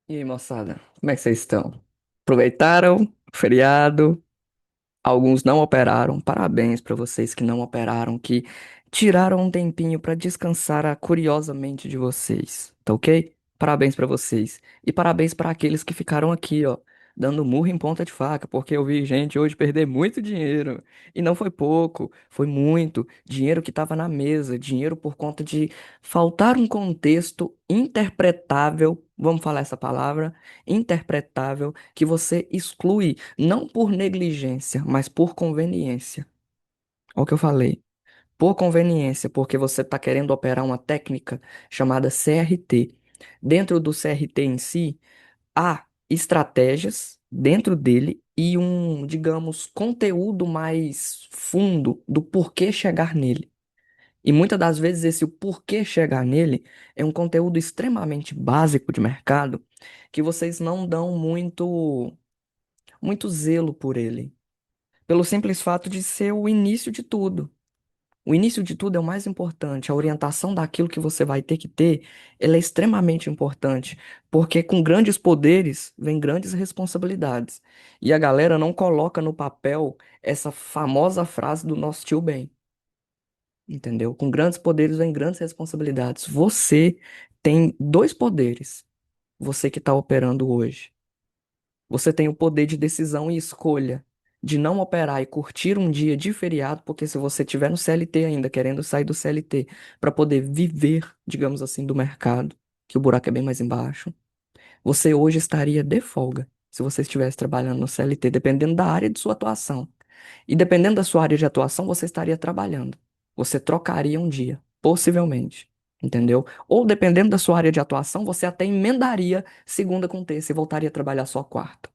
E aí, moçada, como é que vocês estão? Aproveitaram o feriado? Alguns não operaram. Parabéns para vocês que não operaram, que tiraram um tempinho para descansar a curiosa mente de vocês, tá ok? Parabéns para vocês. E parabéns para aqueles que ficaram aqui, ó, dando murro em ponta de faca, porque eu vi gente hoje perder muito dinheiro. E não foi pouco, foi muito. Dinheiro que estava na mesa, dinheiro por conta de faltar um contexto interpretável, vamos falar essa palavra, interpretável, que você exclui não por negligência, mas por conveniência. Olha o que eu falei. Por conveniência, porque você está querendo operar uma técnica chamada CRT. Dentro do CRT em si, há estratégias dentro dele e um, digamos, conteúdo mais fundo do porquê chegar nele. E muitas das vezes esse o porquê chegar nele é um conteúdo extremamente básico de mercado que vocês não dão muito zelo por ele. Pelo simples fato de ser o início de tudo. O início de tudo é o mais importante. A orientação daquilo que você vai ter que ter, ela é extremamente importante, porque com grandes poderes vem grandes responsabilidades. E a galera não coloca no papel essa famosa frase do nosso tio Ben, entendeu? Com grandes poderes vem grandes responsabilidades. Você tem dois poderes, você que está operando hoje. Você tem o poder de decisão e escolha de não operar e curtir um dia de feriado, porque se você tiver no CLT ainda, querendo sair do CLT para poder viver, digamos assim, do mercado, que o buraco é bem mais embaixo, você hoje estaria de folga se você estivesse trabalhando no CLT, dependendo da área de sua atuação. E dependendo da sua área de atuação, você estaria trabalhando. Você trocaria um dia, possivelmente. Entendeu? Ou dependendo da sua área de atuação, você até emendaria segunda com terça e voltaria a trabalhar só quarta.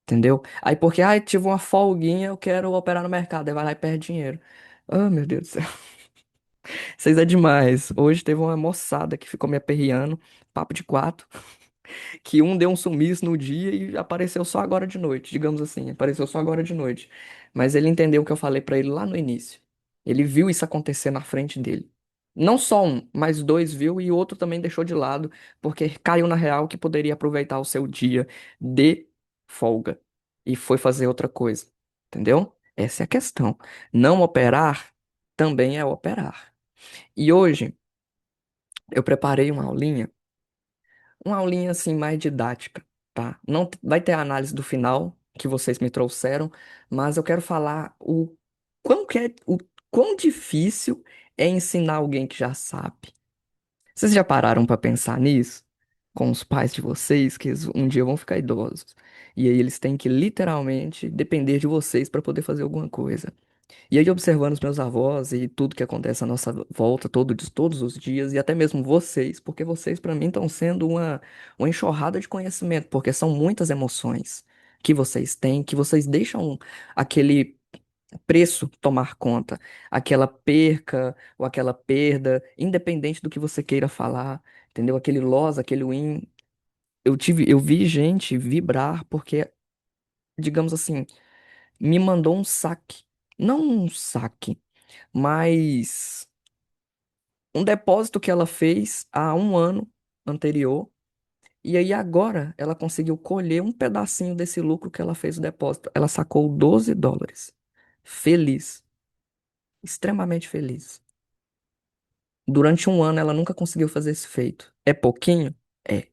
Entendeu? Aí porque, ai, tive uma folguinha, eu quero operar no mercado. Aí vai lá e perde dinheiro. Ah, meu Deus do céu. Vocês é demais. Hoje teve uma moçada que ficou me aperreando, papo de quatro, que um deu um sumiço no dia e apareceu só agora de noite, digamos assim. Apareceu só agora de noite. Mas ele entendeu o que eu falei pra ele lá no início. Ele viu isso acontecer na frente dele. Não só um, mas dois viu e o outro também deixou de lado, porque caiu na real que poderia aproveitar o seu dia de folga e foi fazer outra coisa. Entendeu? Essa é a questão. Não operar também é operar. E hoje eu preparei uma aulinha assim mais didática, tá? Não vai ter a análise do final que vocês me trouxeram, mas eu quero falar o quão difícil é ensinar alguém que já sabe. Vocês já pararam pra pensar nisso? Com os pais de vocês, que eles um dia vão ficar idosos. E aí eles têm que literalmente depender de vocês para poder fazer alguma coisa. E aí, observando os meus avós e tudo que acontece à nossa volta todos os dias, e até mesmo vocês, porque vocês, para mim, estão sendo uma enxurrada de conhecimento, porque são muitas emoções que vocês têm, que vocês deixam aquele preço tomar conta, aquela perca ou aquela perda, independente do que você queira falar, entendeu? Aquele loss, aquele win. Eu vi gente vibrar porque, digamos assim, me mandou um saque. Não um saque, mas um depósito que ela fez há um ano anterior. E aí agora ela conseguiu colher um pedacinho desse lucro que ela fez o depósito. Ela sacou US$ 12. Feliz, extremamente feliz. Durante um ano ela nunca conseguiu fazer esse feito. É pouquinho? É.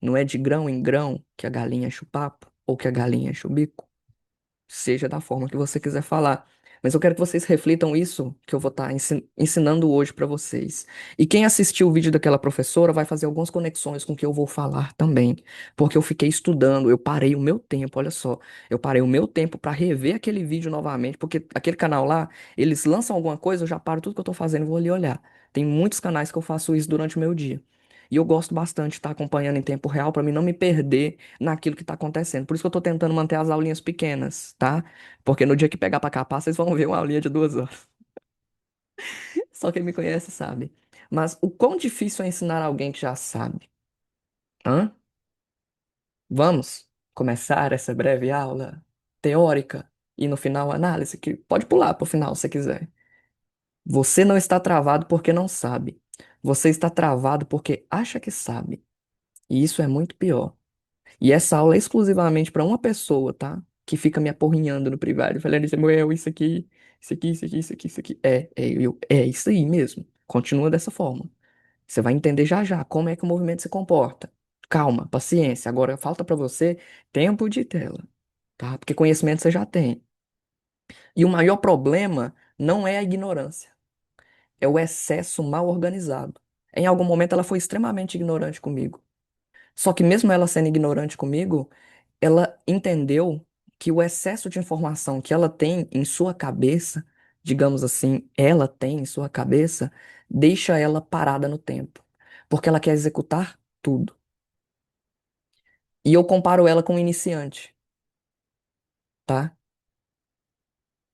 Não é de grão em grão que a galinha enche o papo ou que a galinha enche o bico. Seja da forma que você quiser falar. Mas eu quero que vocês reflitam isso que eu vou estar ensinando hoje para vocês. E quem assistiu o vídeo daquela professora vai fazer algumas conexões com o que eu vou falar também, porque eu fiquei estudando, eu parei o meu tempo, olha só, eu parei o meu tempo para rever aquele vídeo novamente, porque aquele canal lá, eles lançam alguma coisa, eu já paro tudo que eu tô fazendo e vou ali olhar. Tem muitos canais que eu faço isso durante o meu dia. E eu gosto bastante de estar acompanhando em tempo real para mim não me perder naquilo que está acontecendo. Por isso que eu tô tentando manter as aulinhas pequenas, tá? Porque no dia que pegar pra capar, vocês vão ver uma aulinha de 2 horas. Só quem me conhece sabe. Mas o quão difícil é ensinar alguém que já sabe? Hã? Vamos começar essa breve aula teórica e no final análise, que pode pular pro final se quiser. Você não está travado porque não sabe. Você está travado porque acha que sabe. E isso é muito pior. E essa aula é exclusivamente para uma pessoa, tá? Que fica me apurrinhando no privado, falando, Samuel, isso aqui, isso aqui, isso aqui, isso aqui, isso aqui. É isso aí mesmo. Continua dessa forma. Você vai entender já já como é que o movimento se comporta. Calma, paciência. Agora falta para você tempo de tela, tá? Porque conhecimento você já tem. E o maior problema não é a ignorância, é o excesso mal organizado. Em algum momento ela foi extremamente ignorante comigo. Só que mesmo ela sendo ignorante comigo, ela entendeu que o excesso de informação que ela tem em sua cabeça, digamos assim, ela tem em sua cabeça, deixa ela parada no tempo, porque ela quer executar tudo. E eu comparo ela com um iniciante, tá?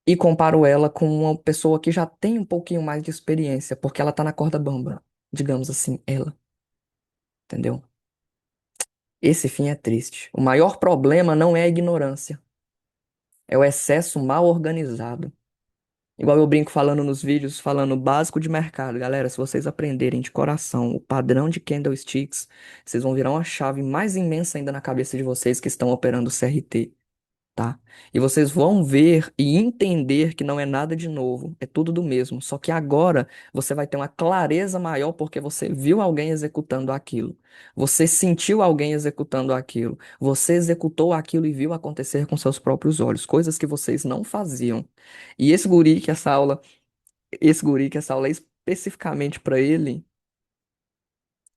E comparo ela com uma pessoa que já tem um pouquinho mais de experiência, porque ela tá na corda bamba, digamos assim, ela, entendeu? Esse fim é triste. O maior problema não é a ignorância, é o excesso mal organizado. Igual eu brinco falando nos vídeos, falando básico de mercado. Galera, se vocês aprenderem de coração o padrão de candlesticks, vocês vão virar uma chave mais imensa ainda na cabeça de vocês que estão operando CRT, tá? E vocês vão ver e entender que não é nada de novo, é tudo do mesmo. Só que agora você vai ter uma clareza maior porque você viu alguém executando aquilo. Você sentiu alguém executando aquilo. Você executou aquilo e viu acontecer com seus próprios olhos, coisas que vocês não faziam. E esse guri que essa aula é especificamente para ele,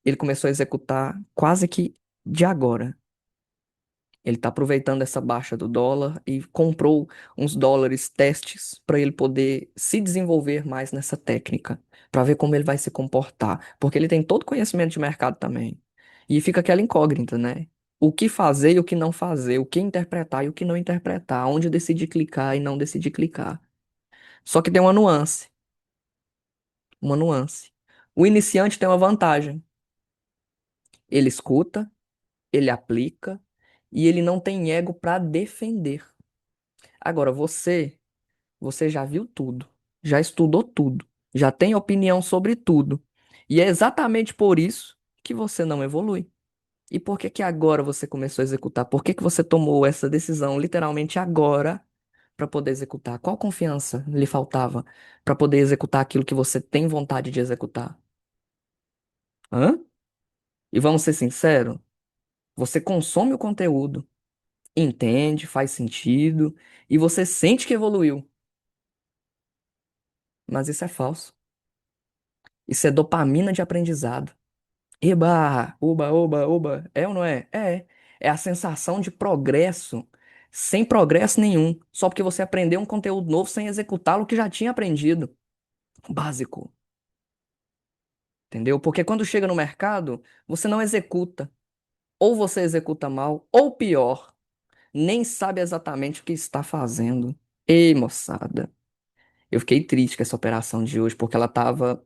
ele começou a executar quase que de agora. Ele está aproveitando essa baixa do dólar e comprou uns dólares testes para ele poder se desenvolver mais nessa técnica, para ver como ele vai se comportar, porque ele tem todo conhecimento de mercado também. E fica aquela incógnita, né? O que fazer e o que não fazer, o que interpretar e o que não interpretar, onde decidir clicar e não decidir clicar. Só que tem uma nuance, uma nuance. O iniciante tem uma vantagem. Ele escuta, ele aplica e ele não tem ego para defender. Agora, você já viu tudo, já estudou tudo, já tem opinião sobre tudo. E é exatamente por isso que você não evolui. E por que que agora você começou a executar? Por que que você tomou essa decisão literalmente agora para poder executar? Qual confiança lhe faltava para poder executar aquilo que você tem vontade de executar? Hã? E vamos ser sinceros, você consome o conteúdo, entende, faz sentido e você sente que evoluiu, mas isso é falso. Isso é dopamina de aprendizado. Eba, oba, oba, oba. É ou não é? É. É a sensação de progresso, sem progresso nenhum, só porque você aprendeu um conteúdo novo sem executá-lo que já tinha aprendido. Básico, entendeu? Porque quando chega no mercado, você não executa. Ou você executa mal, ou pior, nem sabe exatamente o que está fazendo. Ei, moçada. Eu fiquei triste com essa operação de hoje, porque ela tava.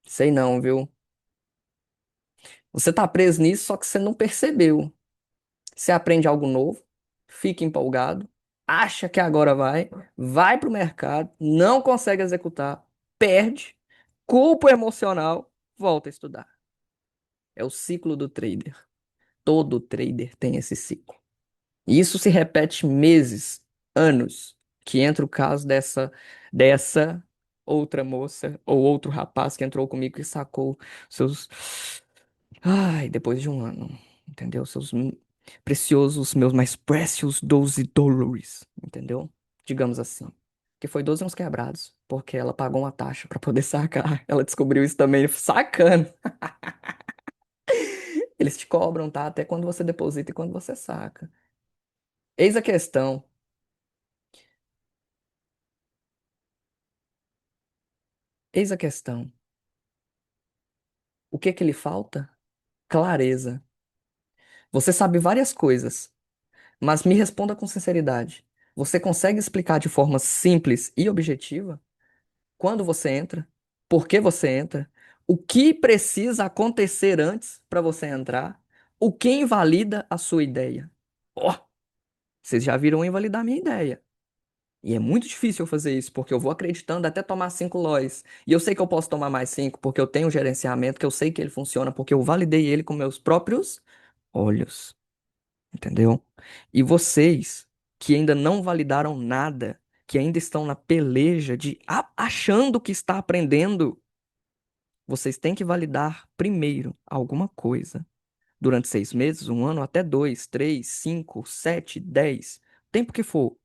Sei não, viu? Você tá preso nisso, só que você não percebeu. Você aprende algo novo, fica empolgado, acha que agora vai pro mercado, não consegue executar, perde, culpa emocional, volta a estudar. É o ciclo do trader. Todo trader tem esse ciclo. E isso se repete meses, anos, que entra o caso dessa outra moça ou outro rapaz que entrou comigo e sacou seus, ai, depois de um ano, entendeu? Seus preciosos, meus mais precious 12 dólares, entendeu? Digamos assim. Que foi 12 uns quebrados, porque ela pagou uma taxa pra poder sacar. Ela descobriu isso também, sacando. Eles te cobram, tá? Até quando você deposita e quando você saca. Eis a questão. Eis a questão. O que que lhe falta? Clareza. Você sabe várias coisas, mas me responda com sinceridade. Você consegue explicar de forma simples e objetiva quando você entra? Por que você entra? O que precisa acontecer antes para você entrar? O que invalida a sua ideia? Ó, vocês já viram invalidar a minha ideia. E é muito difícil eu fazer isso, porque eu vou acreditando até tomar 5 LOIs. E eu sei que eu posso tomar mais 5, porque eu tenho um gerenciamento, que eu sei que ele funciona, porque eu validei ele com meus próprios olhos. Entendeu? E vocês que ainda não validaram nada, que ainda estão na peleja de achando que está aprendendo, vocês têm que validar primeiro alguma coisa. Durante 6 meses, um ano, até 2, 3, 5, 7, 10, tempo que for.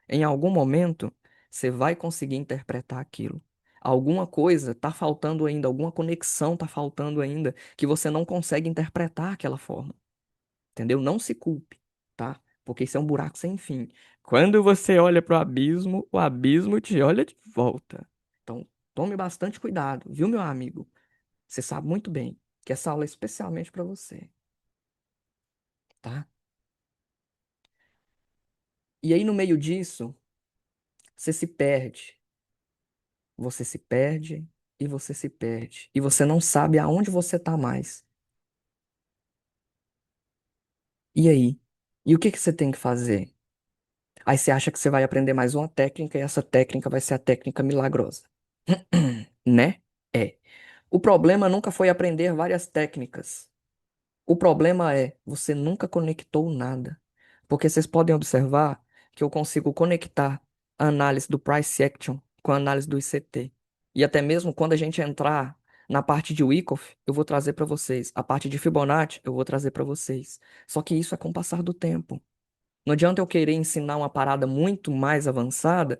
Em algum momento, você vai conseguir interpretar aquilo. Alguma coisa está faltando ainda, alguma conexão está faltando ainda, que você não consegue interpretar aquela forma. Entendeu? Não se culpe, tá? Porque isso é um buraco sem fim. Quando você olha pro abismo, o abismo te olha de volta. Então, tome bastante cuidado, viu, meu amigo? Você sabe muito bem que essa aula é especialmente para você, tá? E aí, no meio disso, você se perde. Você se perde e você se perde. E você não sabe aonde você tá mais. E aí? E o que que você tem que fazer? Aí você acha que você vai aprender mais uma técnica e essa técnica vai ser a técnica milagrosa. Né? É. O problema nunca foi aprender várias técnicas. O problema é você nunca conectou nada. Porque vocês podem observar que eu consigo conectar a análise do price action com a análise do ICT. E até mesmo quando a gente entrar na parte de Wyckoff, eu vou trazer para vocês. A parte de Fibonacci, eu vou trazer para vocês. Só que isso é com o passar do tempo. Não adianta eu querer ensinar uma parada muito mais avançada,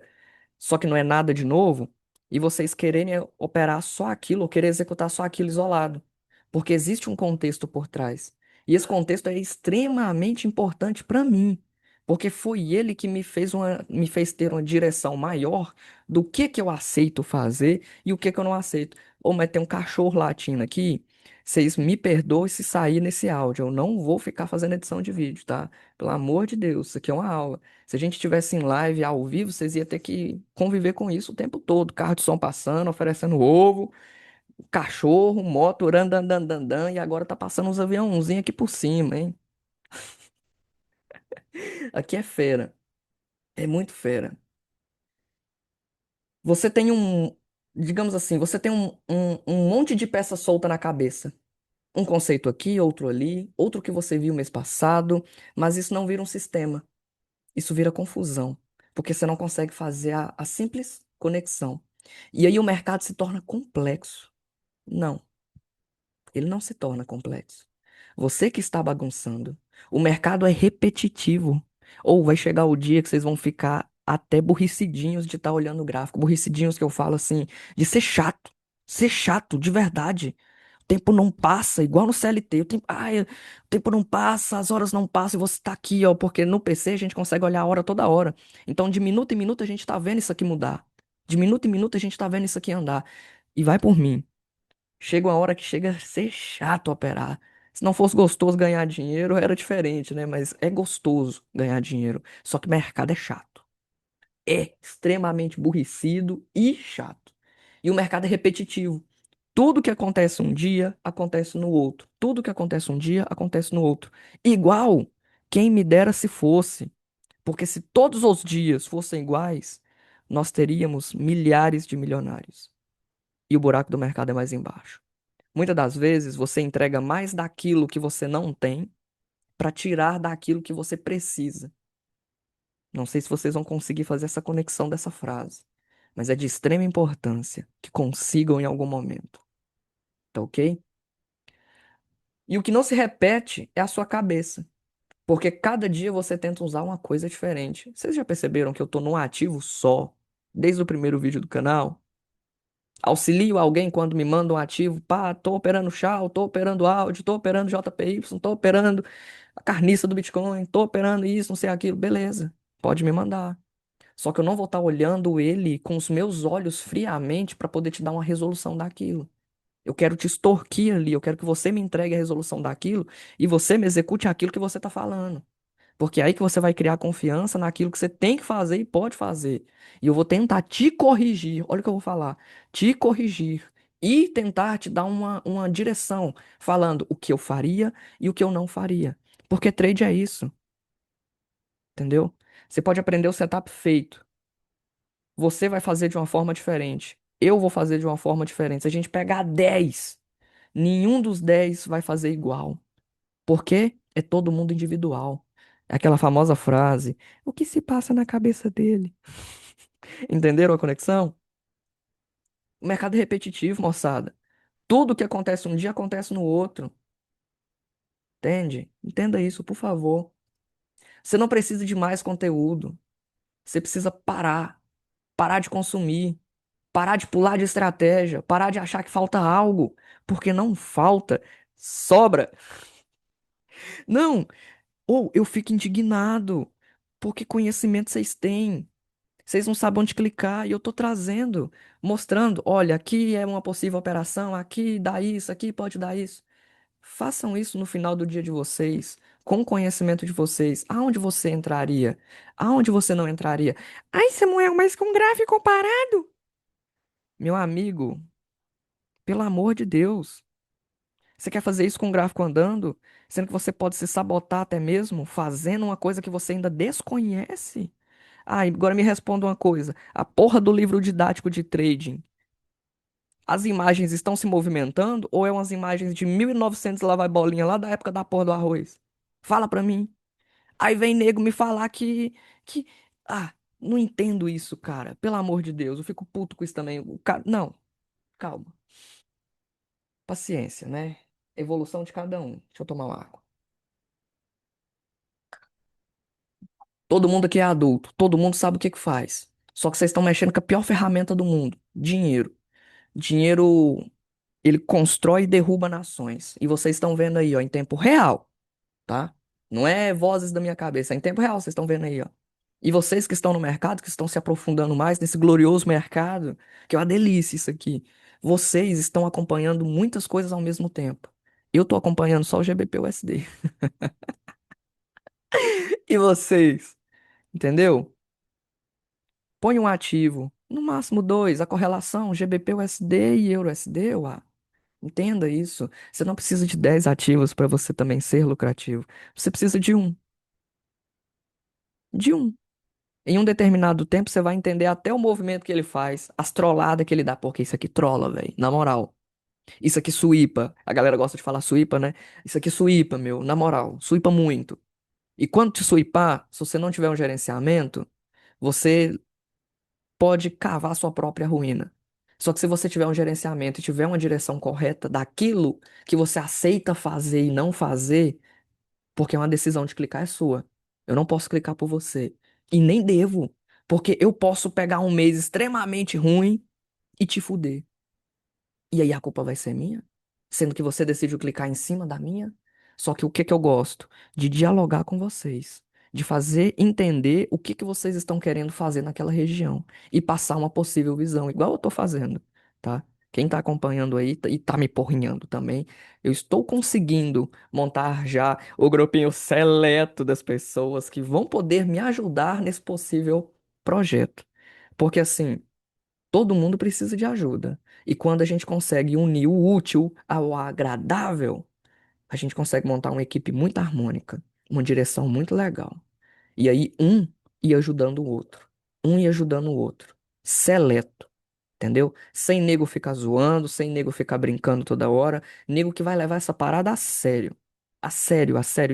só que não é nada de novo, e vocês quererem operar só aquilo, ou querer executar só aquilo isolado. Porque existe um contexto por trás. E esse contexto é extremamente importante para mim, porque foi ele que me fez ter uma direção maior do que eu aceito fazer e o que eu não aceito. Ou mas tem um cachorro latindo aqui. Vocês me perdoem se sair nesse áudio. Eu não vou ficar fazendo edição de vídeo, tá? Pelo amor de Deus, isso aqui é uma aula. Se a gente tivesse em live ao vivo, vocês iam ter que conviver com isso o tempo todo. Carro de som passando, oferecendo ovo, cachorro, moto, randandandandan, e agora tá passando uns aviãozinhos aqui por cima, hein? Aqui é fera. É muito fera. Você tem digamos assim, você tem um monte de peça solta na cabeça. Um conceito aqui, outro ali, outro que você viu mês passado, mas isso não vira um sistema. Isso vira confusão, porque você não consegue fazer a simples conexão. E aí o mercado se torna complexo. Não, ele não se torna complexo. Você que está bagunçando. O mercado é repetitivo. Ou vai chegar o dia que vocês vão ficar até burricidinhos de estar olhando o gráfico. Burricidinhos que eu falo assim, de ser chato. Ser chato, de verdade. O tempo não passa, igual no CLT. O tempo não passa, as horas não passam e você tá aqui, ó. Porque no PC a gente consegue olhar a hora toda hora. Então, de minuto em minuto a gente tá vendo isso aqui mudar. De minuto em minuto a gente tá vendo isso aqui andar. E vai por mim. Chega uma hora que chega a ser chato operar. Se não fosse gostoso ganhar dinheiro, era diferente, né? Mas é gostoso ganhar dinheiro. Só que mercado é chato. É extremamente aborrecido e chato. E o mercado é repetitivo. Tudo que acontece um dia, acontece no outro. Tudo que acontece um dia, acontece no outro. Igual, quem me dera se fosse. Porque se todos os dias fossem iguais, nós teríamos milhares de milionários. E o buraco do mercado é mais embaixo. Muitas das vezes você entrega mais daquilo que você não tem para tirar daquilo que você precisa. Não sei se vocês vão conseguir fazer essa conexão dessa frase, mas é de extrema importância que consigam em algum momento, tá ok? E o que não se repete é a sua cabeça, porque cada dia você tenta usar uma coisa diferente. Vocês já perceberam que eu tô num ativo só, desde o primeiro vídeo do canal? Auxilio alguém quando me manda um ativo, pá, tô operando SHAL, tô operando áudio, tô operando JPY, tô operando a carniça do Bitcoin, tô operando isso, não sei aquilo, beleza, pode me mandar. Só que eu não vou estar olhando ele com os meus olhos friamente para poder te dar uma resolução daquilo. Eu quero te extorquir ali, eu quero que você me entregue a resolução daquilo e você me execute aquilo que você está falando. Porque é aí que você vai criar confiança naquilo que você tem que fazer e pode fazer. E eu vou tentar te corrigir. Olha o que eu vou falar. Te corrigir. E tentar te dar uma direção, falando o que eu faria e o que eu não faria. Porque trade é isso, entendeu? Você pode aprender o setup feito. Você vai fazer de uma forma diferente. Eu vou fazer de uma forma diferente. Se a gente pegar 10, nenhum dos 10 vai fazer igual. Porque é todo mundo individual. É aquela famosa frase: o que se passa na cabeça dele? Entenderam a conexão? O mercado é repetitivo, moçada. Tudo que acontece um dia acontece no outro. Entende? Entenda isso, por favor. Você não precisa de mais conteúdo. Você precisa parar. Parar de consumir. Parar de pular de estratégia. Parar de achar que falta algo. Porque não falta. Sobra. Não. Ou eu fico indignado. Porque conhecimento vocês têm. Vocês não sabem onde clicar e eu tô trazendo, mostrando, olha, aqui é uma possível operação, aqui dá isso, aqui pode dar isso. Façam isso no final do dia de vocês, com o conhecimento de vocês. Aonde você entraria? Aonde você não entraria? Ai, Samuel, mas com gráfico comparado? Meu amigo, pelo amor de Deus. Você quer fazer isso com o gráfico andando? Sendo que você pode se sabotar até mesmo fazendo uma coisa que você ainda desconhece? Ah, e agora me responda uma coisa. A porra do livro didático de trading, as imagens estão se movimentando ou é umas imagens de 1900 lá vai bolinha lá da época da porra do arroz? Fala pra mim. Aí vem nego me falar que não entendo isso, cara. Pelo amor de Deus, eu fico puto com isso também. O cara, não, calma. Paciência, né? Evolução de cada um. Deixa eu tomar uma água. Todo mundo aqui é adulto, todo mundo sabe o que que faz. Só que vocês estão mexendo com a pior ferramenta do mundo, dinheiro. Dinheiro, ele constrói e derruba nações. E vocês estão vendo aí, ó, em tempo real, tá? Não é vozes da minha cabeça, é em tempo real, vocês estão vendo aí, ó. E vocês que estão no mercado, que estão se aprofundando mais nesse glorioso mercado, que é uma delícia isso aqui. Vocês estão acompanhando muitas coisas ao mesmo tempo. Eu tô acompanhando só o GBP-USD. E vocês, entendeu? Põe um ativo, no máximo dois, a correlação GBP-USD e Euro-USD, uá. Entenda isso. Você não precisa de 10 ativos para você também ser lucrativo. Você precisa de um. De um. Em um determinado tempo, você vai entender até o movimento que ele faz, as trolladas que ele dá. Porque isso aqui trola, velho. Na moral. Isso aqui suípa. A galera gosta de falar suípa, né? Isso aqui suípa, meu. Na moral. Suípa muito. E quando te suipar, se você não tiver um gerenciamento, você pode cavar sua própria ruína. Só que se você tiver um gerenciamento e tiver uma direção correta daquilo que você aceita fazer e não fazer, porque uma decisão de clicar é sua. Eu não posso clicar por você. E nem devo, porque eu posso pegar um mês extremamente ruim e te fuder. E aí a culpa vai ser minha? Sendo que você decidiu clicar em cima da minha? Só que o que que eu gosto? De dialogar com vocês, de fazer entender o que que vocês estão querendo fazer naquela região e passar uma possível visão, igual eu tô fazendo, tá? Quem tá acompanhando aí e tá me porrinhando também, eu estou conseguindo montar já o grupinho seleto das pessoas que vão poder me ajudar nesse possível projeto. Porque assim, todo mundo precisa de ajuda. E quando a gente consegue unir o útil ao agradável, a gente consegue montar uma equipe muito harmônica, uma direção muito legal. E aí um ia ajudando o outro, um ia ajudando o outro. Seleto, entendeu? Sem nego ficar zoando, sem nego ficar brincando toda hora, nego que vai levar essa parada a sério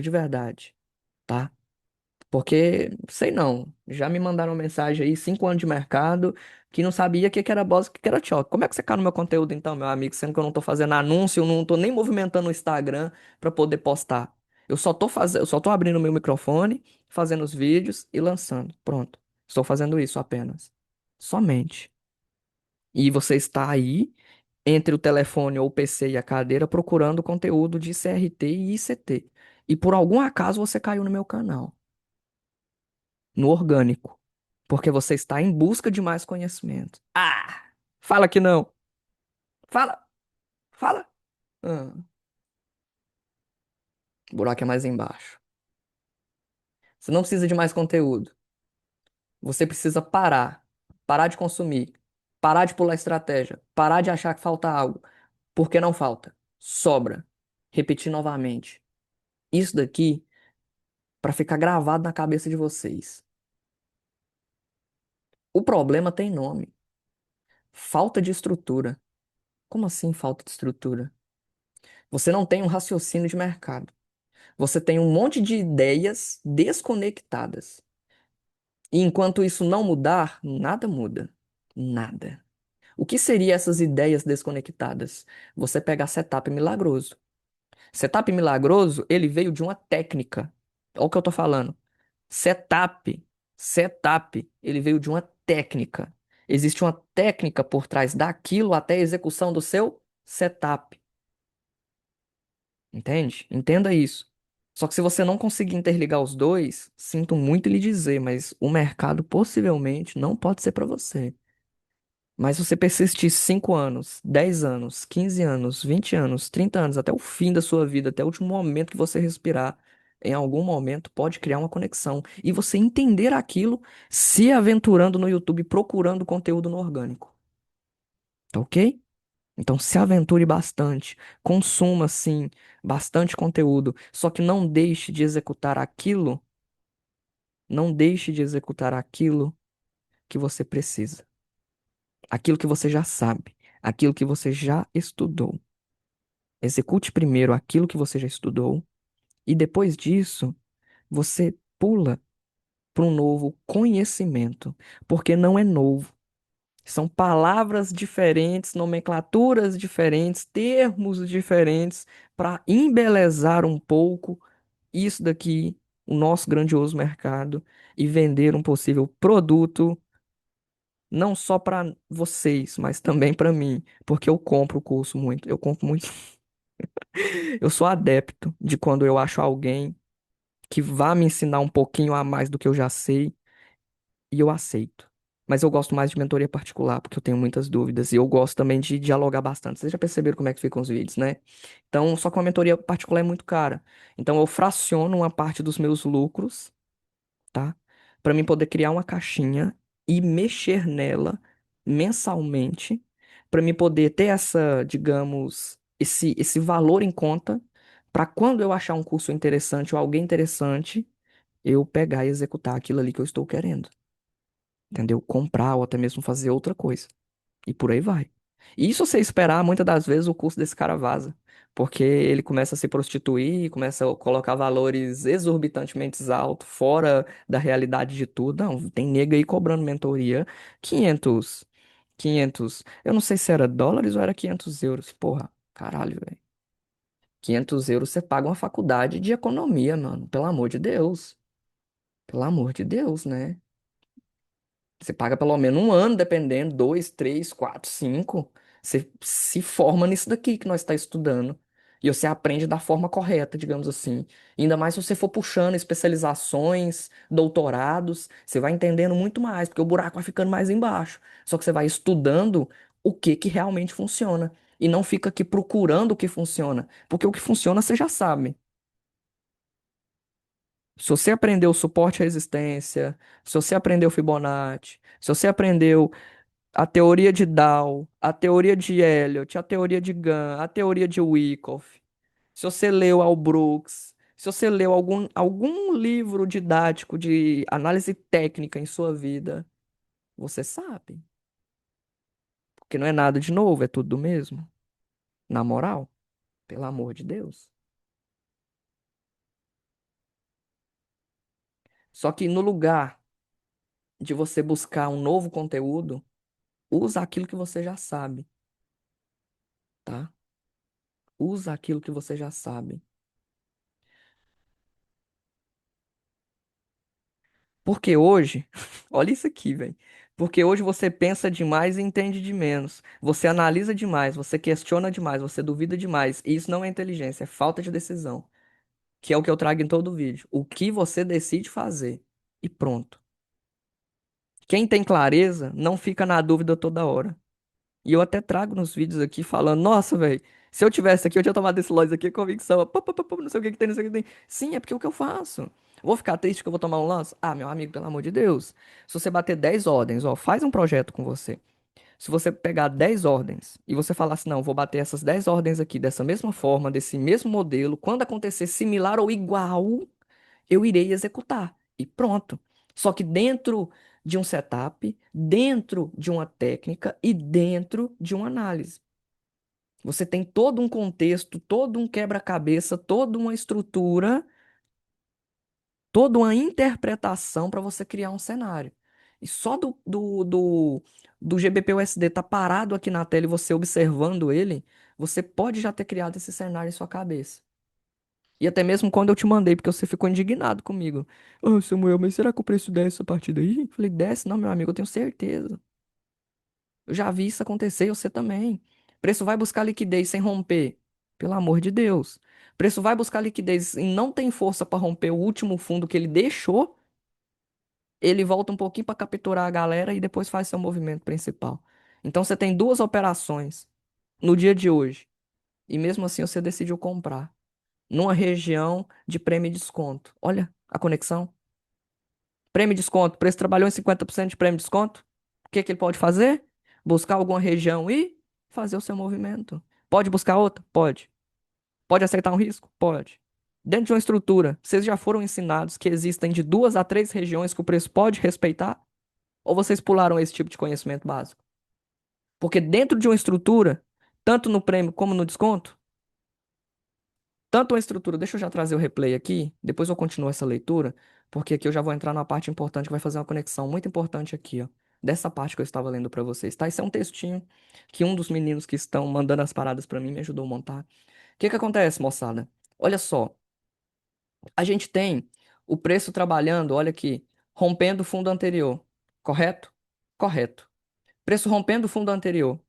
de verdade, tá? Porque, sei não, já me mandaram mensagem aí, 5 anos de mercado, que não sabia o que que era boss, o que que era choque. Como é que você cai no meu conteúdo então, meu amigo, sendo que eu não tô fazendo anúncio, eu não tô nem movimentando o Instagram pra poder postar. Eu só tô abrindo o meu microfone, fazendo os vídeos e lançando. Pronto. Estou fazendo isso apenas. Somente. E você está aí, entre o telefone ou o PC e a cadeira, procurando conteúdo de CRT e ICT. E por algum acaso você caiu no meu canal no orgânico, porque você está em busca de mais conhecimento. Ah, fala que não. Fala, fala. Ah, o buraco é mais embaixo. Você não precisa de mais conteúdo. Você precisa parar, parar de consumir, parar de pular estratégia, parar de achar que falta algo, porque não falta, sobra. Repetir novamente. Isso daqui para ficar gravado na cabeça de vocês. O problema tem nome: falta de estrutura. Como assim falta de estrutura? Você não tem um raciocínio de mercado. Você tem um monte de ideias desconectadas. E enquanto isso não mudar, nada muda. Nada. O que seriam essas ideias desconectadas? Você pegar setup milagroso. Setup milagroso, ele veio de uma técnica. Olha o que eu tô falando. Setup. Setup, ele veio de uma técnica. Existe uma técnica por trás daquilo até a execução do seu setup. Entende? Entenda isso. Só que se você não conseguir interligar os dois, sinto muito lhe dizer, mas o mercado possivelmente não pode ser para você. Mas se você persistir 5 anos, 10 anos, 15 anos, 20 anos, 30 anos, até o fim da sua vida, até o último momento que você respirar, em algum momento pode criar uma conexão. E você entender aquilo se aventurando no YouTube, procurando conteúdo no orgânico. Tá ok? Então se aventure bastante, consuma sim bastante conteúdo, só que não deixe de executar aquilo, não deixe de executar aquilo que você precisa, aquilo que você já sabe, aquilo que você já estudou. Execute primeiro aquilo que você já estudou e depois disso você pula para um novo conhecimento, porque não é novo. São palavras diferentes, nomenclaturas diferentes, termos diferentes para embelezar um pouco isso daqui, o nosso grandioso mercado, e vender um possível produto, não só para vocês, mas também para mim, porque eu compro o curso muito, eu compro muito. Eu sou adepto de quando eu acho alguém que vá me ensinar um pouquinho a mais do que eu já sei e eu aceito. Mas eu gosto mais de mentoria particular, porque eu tenho muitas dúvidas. E eu gosto também de dialogar bastante. Vocês já perceberam como é que ficam os vídeos, né? Então, só que uma mentoria particular é muito cara. Então, eu fraciono uma parte dos meus lucros, tá? Para mim poder criar uma caixinha e mexer nela mensalmente, para mim poder ter essa, digamos, esse valor em conta, para quando eu achar um curso interessante ou alguém interessante, eu pegar e executar aquilo ali que eu estou querendo. Entendeu? Comprar ou até mesmo fazer outra coisa. E por aí vai. E se você esperar, muitas das vezes o curso desse cara vaza. Porque ele começa a se prostituir, começa a colocar valores exorbitantemente altos, fora da realidade de tudo. Não, tem nega aí cobrando mentoria 500, 500. Eu não sei se era dólares ou era 500 euros. Porra, caralho, velho. 500 euros você paga uma faculdade de economia, mano. Pelo amor de Deus. Pelo amor de Deus, né? Você paga pelo menos um ano, dependendo, dois, três, quatro, cinco. Você se forma nisso daqui que nós está estudando. E você aprende da forma correta, digamos assim. Ainda mais se você for puxando especializações, doutorados, você vai entendendo muito mais, porque o buraco vai ficando mais embaixo. Só que você vai estudando o que que realmente funciona. E não fica aqui procurando o que funciona. Porque o que funciona você já sabe. Se você aprendeu suporte à resistência, se você aprendeu Fibonacci, se você aprendeu a teoria de Dow, a teoria de Elliott, a teoria de Gann, a teoria de Wyckoff. Se você leu Al Brooks, se você leu algum livro didático de análise técnica em sua vida, você sabe. Porque não é nada de novo, é tudo do mesmo. Na moral, pelo amor de Deus. Só que no lugar de você buscar um novo conteúdo, usa aquilo que você já sabe, tá? Usa aquilo que você já sabe. Porque hoje, olha isso aqui, velho. Porque hoje você pensa demais e entende de menos. Você analisa demais, você questiona demais, você duvida demais. E isso não é inteligência, é falta de decisão. Que é o que eu trago em todo vídeo. O que você decide fazer. E pronto. Quem tem clareza não fica na dúvida toda hora. E eu até trago nos vídeos aqui falando, nossa, velho, se eu tivesse aqui, eu tinha tomado esse lance aqui, convicção, pá, pá, pá, pá, não sei o que que tem, não sei o que que tem. Sim, é porque é o que eu faço. Vou ficar triste que eu vou tomar um lance? Ah, meu amigo, pelo amor de Deus. Se você bater 10 ordens, ó, faz um projeto com você. Se você pegar 10 ordens e você falar assim, não, vou bater essas 10 ordens aqui dessa mesma forma, desse mesmo modelo, quando acontecer similar ou igual, eu irei executar. E pronto. Só que dentro de um setup, dentro de uma técnica e dentro de uma análise. Você tem todo um contexto, todo um quebra-cabeça, toda uma estrutura, toda uma interpretação para você criar um cenário. E só do GBP-USD estar parado aqui na tela e você observando ele, você pode já ter criado esse cenário em sua cabeça. E até mesmo quando eu te mandei, porque você ficou indignado comigo. Ô, Samuel, mas será que o preço desce a partir daí? Eu falei, desce? Não, meu amigo, eu tenho certeza. Eu já vi isso acontecer, e você também. Preço vai buscar liquidez sem romper. Pelo amor de Deus. Preço vai buscar liquidez e não tem força para romper o último fundo que ele deixou. Ele volta um pouquinho para capturar a galera e depois faz seu movimento principal. Então você tem duas operações no dia de hoje. E mesmo assim você decidiu comprar numa região de prêmio e desconto. Olha a conexão. Prêmio e desconto. O preço trabalhou em 50% de prêmio e desconto. O que que ele pode fazer? Buscar alguma região e fazer o seu movimento. Pode buscar outra? Pode. Pode aceitar um risco? Pode. Dentro de uma estrutura, vocês já foram ensinados que existem de 2 a 3 regiões que o preço pode respeitar? Ou vocês pularam esse tipo de conhecimento básico? Porque dentro de uma estrutura, tanto no prêmio como no desconto, tanto a estrutura, deixa eu já trazer o replay aqui, depois eu continuo essa leitura, porque aqui eu já vou entrar numa parte importante que vai fazer uma conexão muito importante aqui, ó, dessa parte que eu estava lendo para vocês, tá? Isso é um textinho que um dos meninos que estão mandando as paradas para mim me ajudou a montar. O que que acontece, moçada? Olha só, a gente tem o preço trabalhando, olha aqui, rompendo o fundo anterior, correto? Correto. Preço rompendo o fundo anterior.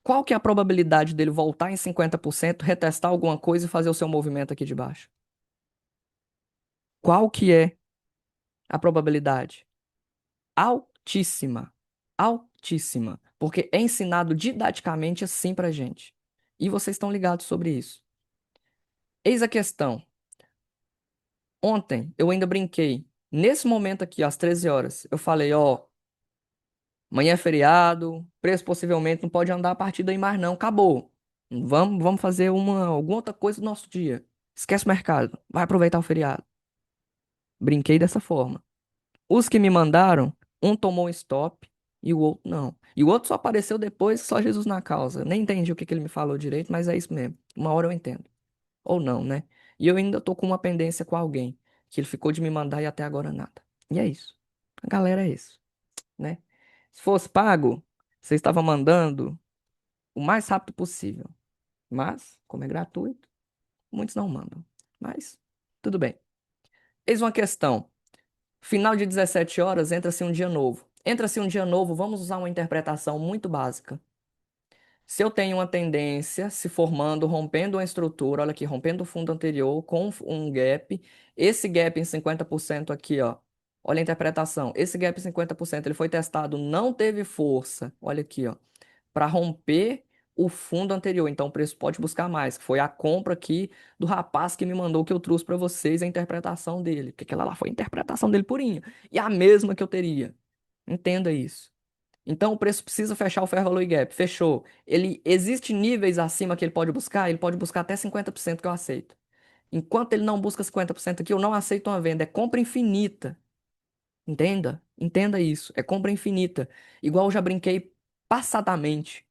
Qual que é a probabilidade dele voltar em 50%, retestar alguma coisa e fazer o seu movimento aqui de baixo? Qual que é a probabilidade? Altíssima. Altíssima. Porque é ensinado didaticamente assim pra gente. E vocês estão ligados sobre isso. Eis a questão. Ontem eu ainda brinquei. Nesse momento aqui, às 13 horas, eu falei, ó, amanhã é feriado, preço possivelmente não pode andar a partir daí mais não, acabou. Vamos fazer alguma outra coisa do nosso dia. Esquece o mercado, vai aproveitar o feriado. Brinquei dessa forma. Os que me mandaram, um tomou um stop e o outro não. E o outro só apareceu depois, só Jesus na causa. Nem entendi o que que ele me falou direito, mas é isso mesmo. Uma hora eu entendo. Ou não, né? E eu ainda tô com uma pendência com alguém, que ele ficou de me mandar e até agora nada. E é isso. A galera é isso, né? Se fosse pago, você estava mandando o mais rápido possível. Mas, como é gratuito, muitos não mandam. Mas, tudo bem. Eis uma questão. Final de 17 horas, entra-se um dia novo. Entra-se um dia novo, vamos usar uma interpretação muito básica. Se eu tenho uma tendência se formando, rompendo uma estrutura, olha aqui, rompendo o fundo anterior com um gap, esse gap em 50% aqui, ó. Olha a interpretação. Esse gap em 50% ele foi testado, não teve força. Olha aqui, ó, para romper o fundo anterior. Então o preço pode buscar mais, que foi a compra aqui do rapaz que me mandou que eu trouxe para vocês a interpretação dele, que aquela lá foi a interpretação dele purinha, e a mesma que eu teria. Entenda isso. Então o preço precisa fechar o fair value gap. Fechou. Ele existe níveis acima que ele pode buscar até 50% que eu aceito. Enquanto ele não busca 50% aqui, eu não aceito uma venda, é compra infinita. Entenda? Entenda isso, é compra infinita. Igual eu já brinquei passadamente.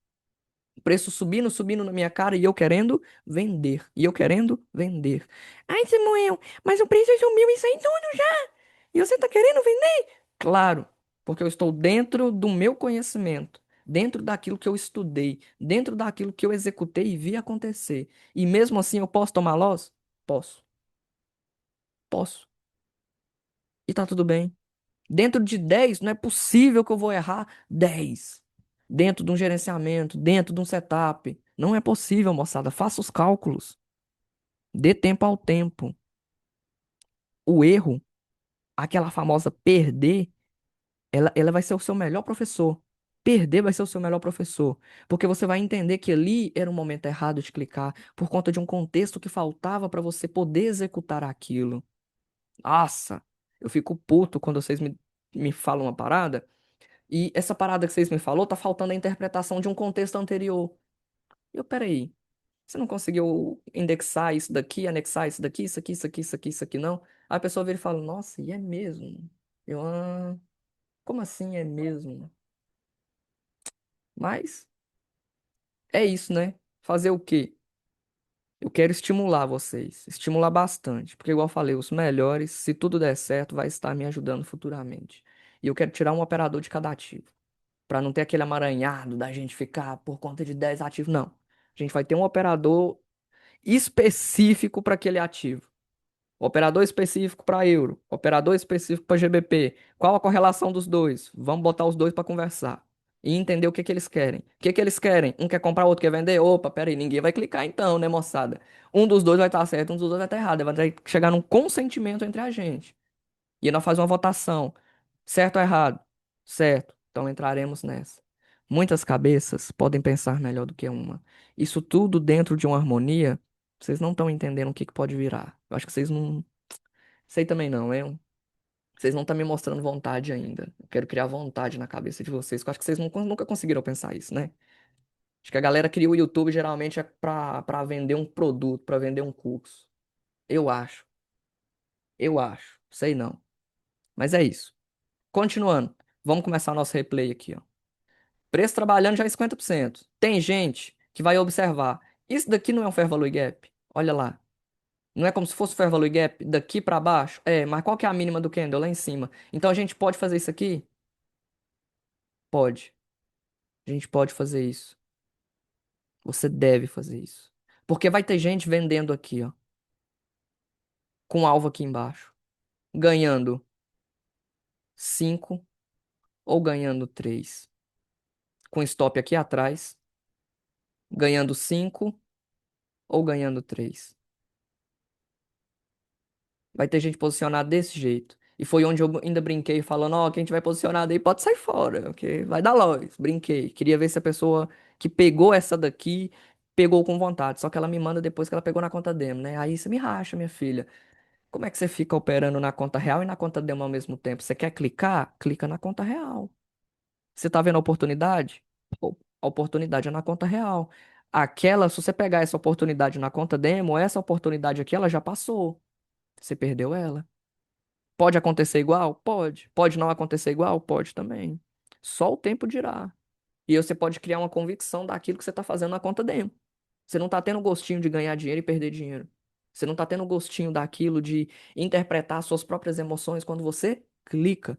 O preço subindo, subindo na minha cara e eu querendo vender. E eu querendo vender. Ai, Samuel, mas o preço subiu isso aí tudo já. E você tá querendo vender? Claro, porque eu estou dentro do meu conhecimento, dentro daquilo que eu estudei, dentro daquilo que eu executei e vi acontecer. E mesmo assim eu posso tomar loss? Posso. Posso. E tá tudo bem. Dentro de 10 não é possível que eu vou errar 10. Dentro de um gerenciamento, dentro de um setup. Não é possível, moçada. Faça os cálculos. Dê tempo ao tempo. O erro, aquela famosa perder, ela vai ser o seu melhor professor. Perder vai ser o seu melhor professor. Porque você vai entender que ali era um momento errado de clicar, por conta de um contexto que faltava para você poder executar aquilo. Nossa, eu fico puto quando vocês me falam uma parada. E essa parada que vocês me falou, tá faltando a interpretação de um contexto anterior. E eu, peraí, você não conseguiu indexar isso daqui, anexar isso daqui, isso aqui, isso aqui, isso aqui, isso aqui, não? Aí a pessoa vira e fala, nossa, e é mesmo? Eu, Como assim é mesmo? Mas é isso, né? Fazer o quê? Eu quero estimular vocês, estimular bastante, porque igual eu falei, os melhores, se tudo der certo, vai estar me ajudando futuramente. E eu quero tirar um operador de cada ativo, para não ter aquele amaranhado da gente ficar por conta de 10 ativos, não. A gente vai ter um operador específico para aquele ativo. Operador específico para euro, operador específico para GBP. Qual a correlação dos dois? Vamos botar os dois para conversar e entender o que que eles querem. O que que eles querem? Um quer comprar, outro quer vender. Opa, peraí, ninguém vai clicar então, né, moçada? Um dos dois vai estar certo, um dos dois vai estar errado. Vai ter que chegar num consentimento entre a gente. E aí nós fazemos uma votação. Certo ou errado? Certo. Então entraremos nessa. Muitas cabeças podem pensar melhor do que uma. Isso tudo dentro de uma harmonia, vocês não estão entendendo o que que pode virar. Eu acho que vocês não. Sei também não, hein? Vocês não estão me mostrando vontade ainda. Eu quero criar vontade na cabeça de vocês, que eu acho que vocês nunca conseguiram pensar isso, né? Acho que a galera cria o YouTube geralmente é pra vender um produto, pra vender um curso. Eu acho. Eu acho. Sei não. Mas é isso. Continuando. Vamos começar o nosso replay aqui, ó. Preço trabalhando já em 50%. Tem gente que vai observar. Isso daqui não é um Fair Value Gap? Olha lá. Não é como se fosse o Fair Value Gap daqui para baixo? É, mas qual que é a mínima do candle? Lá em cima. Então a gente pode fazer isso aqui? Pode. A gente pode fazer isso. Você deve fazer isso. Porque vai ter gente vendendo aqui, ó, com alvo aqui embaixo, ganhando 5 ou ganhando 3, com stop aqui atrás, ganhando 5 ou ganhando 3. Vai ter gente posicionada desse jeito. E foi onde eu ainda brinquei, falando: Ó, quem tiver posicionado aí pode sair fora, porque vai dar loss. Brinquei. Queria ver se a pessoa que pegou essa daqui pegou com vontade. Só que ela me manda depois que ela pegou na conta demo, né? Aí você me racha, minha filha. Como é que você fica operando na conta real e na conta demo ao mesmo tempo? Você quer clicar? Clica na conta real. Você tá vendo a oportunidade? Pô, a oportunidade é na conta real. Aquela, se você pegar essa oportunidade na conta demo, essa oportunidade aqui, ela já passou. Você perdeu ela. Pode acontecer igual? Pode. Pode não acontecer igual? Pode também. Só o tempo dirá. E você pode criar uma convicção daquilo que você está fazendo na conta demo. Você não está tendo gostinho de ganhar dinheiro e perder dinheiro. Você não está tendo gostinho daquilo de interpretar suas próprias emoções quando você clica.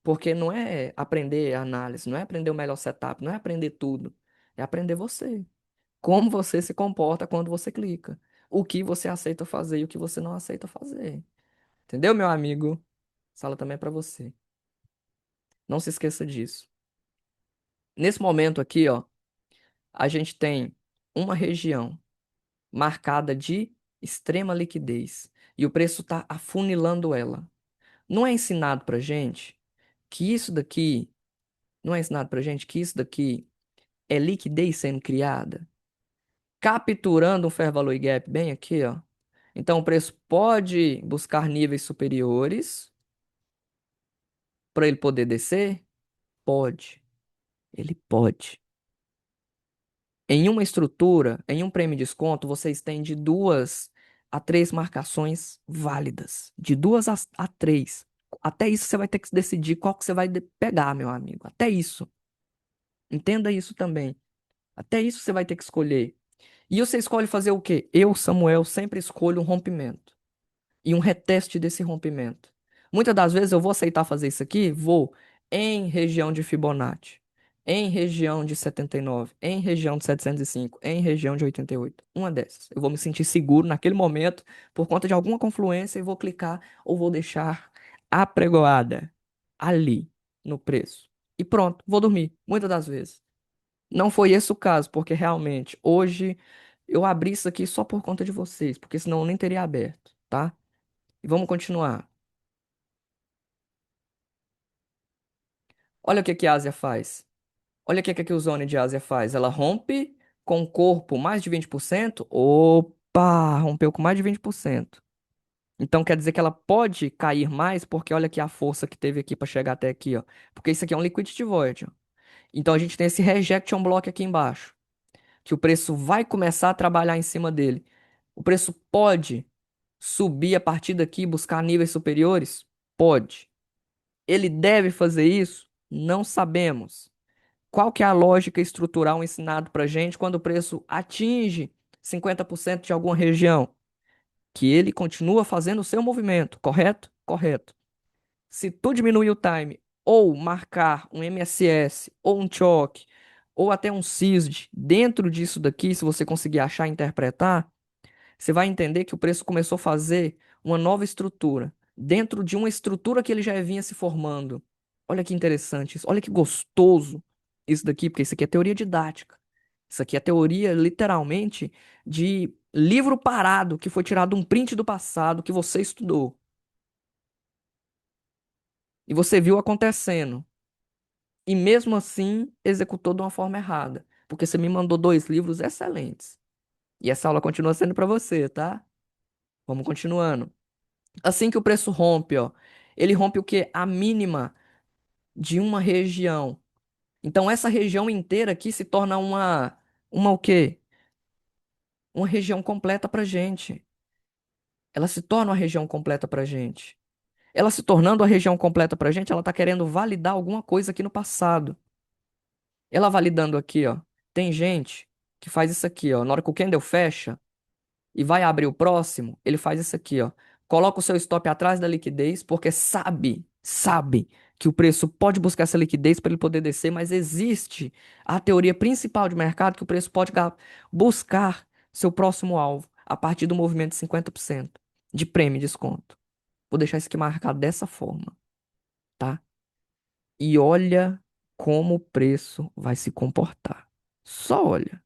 Porque não é aprender análise, não é aprender o melhor setup, não é aprender tudo. É aprender você. Como você se comporta quando você clica. O que você aceita fazer e o que você não aceita fazer. Entendeu, meu amigo? Sala também é para você. Não se esqueça disso. Nesse momento aqui, ó, a gente tem uma região marcada de extrema liquidez e o preço está afunilando ela. Não é ensinado pra gente que isso daqui, não é ensinado pra gente que isso daqui é liquidez sendo criada, capturando um fair value gap bem aqui, ó. Então o preço pode buscar níveis superiores para ele poder descer? Pode. Ele pode. Em uma estrutura, em um prêmio de desconto, vocês têm de 2 a 3 marcações válidas. De 2 a 3. Até isso você vai ter que decidir qual que você vai pegar, meu amigo. Até isso. Entenda isso também. Até isso você vai ter que escolher. E você escolhe fazer o quê? Eu, Samuel, sempre escolho um rompimento e um reteste desse rompimento. Muitas das vezes eu vou aceitar fazer isso aqui, vou em região de Fibonacci, em região de 79, em região de 705, em região de 88. Uma dessas. Eu vou me sentir seguro naquele momento por conta de alguma confluência e vou clicar ou vou deixar apregoada ali no preço. E pronto, vou dormir, muitas das vezes. Não foi esse o caso, porque realmente hoje eu abri isso aqui só por conta de vocês, porque senão eu nem teria aberto, tá? E vamos continuar. Olha o que que a Ásia faz. Olha o que que o Zone de Ásia faz. Ela rompe com o corpo mais de 20%. Opa! Rompeu com mais de 20%. Então quer dizer que ela pode cair mais, porque olha aqui a força que teve aqui para chegar até aqui, ó. Porque isso aqui é um liquidity void, ó. Então a gente tem esse rejection block aqui embaixo, que o preço vai começar a trabalhar em cima dele. O preço pode subir a partir daqui e buscar níveis superiores? Pode. Ele deve fazer isso? Não sabemos. Qual que é a lógica estrutural ensinada para gente quando o preço atinge 50% de alguma região? Que ele continua fazendo o seu movimento, correto? Correto. Se tu diminuir o time ou marcar um MSS ou um choke ou até um SISD dentro disso daqui, se você conseguir achar e interpretar, você vai entender que o preço começou a fazer uma nova estrutura, dentro de uma estrutura que ele já vinha se formando. Olha que interessante isso, olha que gostoso isso daqui, porque isso aqui é teoria didática. Isso aqui é teoria, literalmente, de livro parado, que foi tirado um print do passado que você estudou. E você viu acontecendo. E mesmo assim, executou de uma forma errada. Porque você me mandou dois livros excelentes. E essa aula continua sendo para você, tá? Vamos continuando. Assim que o preço rompe, ó, ele rompe o quê? A mínima de uma região. Então essa região inteira aqui se torna uma o quê? Uma região completa pra gente. Ela se torna uma região completa pra gente. Ela se tornando a região completa pra gente, ela tá querendo validar alguma coisa aqui no passado. Ela validando aqui, ó. Tem gente que faz isso aqui, ó. Na hora que o candle fecha, e vai abrir o próximo, ele faz isso aqui, ó. Coloca o seu stop atrás da liquidez, porque sabe que o preço pode buscar essa liquidez para ele poder descer, mas existe a teoria principal de mercado que o preço pode buscar seu próximo alvo a partir do movimento de 50% de prêmio e desconto. Vou deixar isso aqui marcado dessa forma, tá? E olha como o preço vai se comportar. Só olha.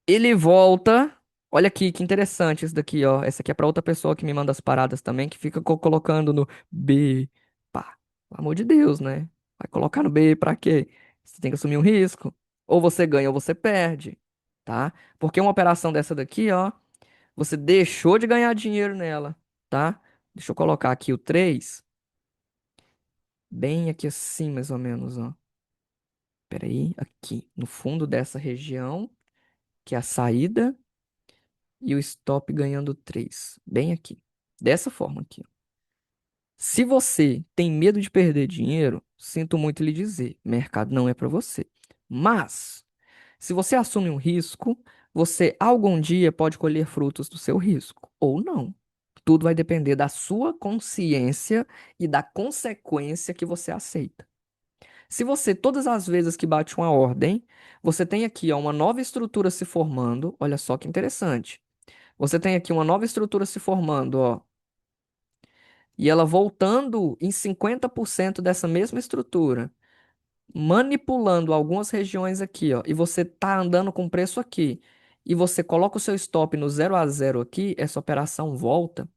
Ele volta. Olha aqui, que interessante isso daqui, ó. Essa aqui é pra outra pessoa que me manda as paradas também, que fica colocando no B. Pá, pelo amor de Deus, né? Vai colocar no B pra quê? Você tem que assumir um risco. Ou você ganha ou você perde, tá? Porque uma operação dessa daqui, ó, você deixou de ganhar dinheiro nela, tá? Deixa eu colocar aqui o 3 bem aqui assim, mais ou menos, ó. Pera aí, aqui, no fundo dessa região, que é a saída. E o stop ganhando 3 bem aqui. Dessa forma aqui, ó. Se você tem medo de perder dinheiro, sinto muito lhe dizer, mercado não é para você. Mas, se você assume um risco, você algum dia pode colher frutos do seu risco, ou não. Tudo vai depender da sua consciência e da consequência que você aceita. Se você, todas as vezes que bate uma ordem, você tem aqui ó, uma nova estrutura se formando, olha só que interessante. Você tem aqui uma nova estrutura se formando, ó, e ela voltando em 50% dessa mesma estrutura, manipulando algumas regiões aqui, ó, e você tá andando com preço aqui, e você coloca o seu stop no 0 a 0 aqui, essa operação volta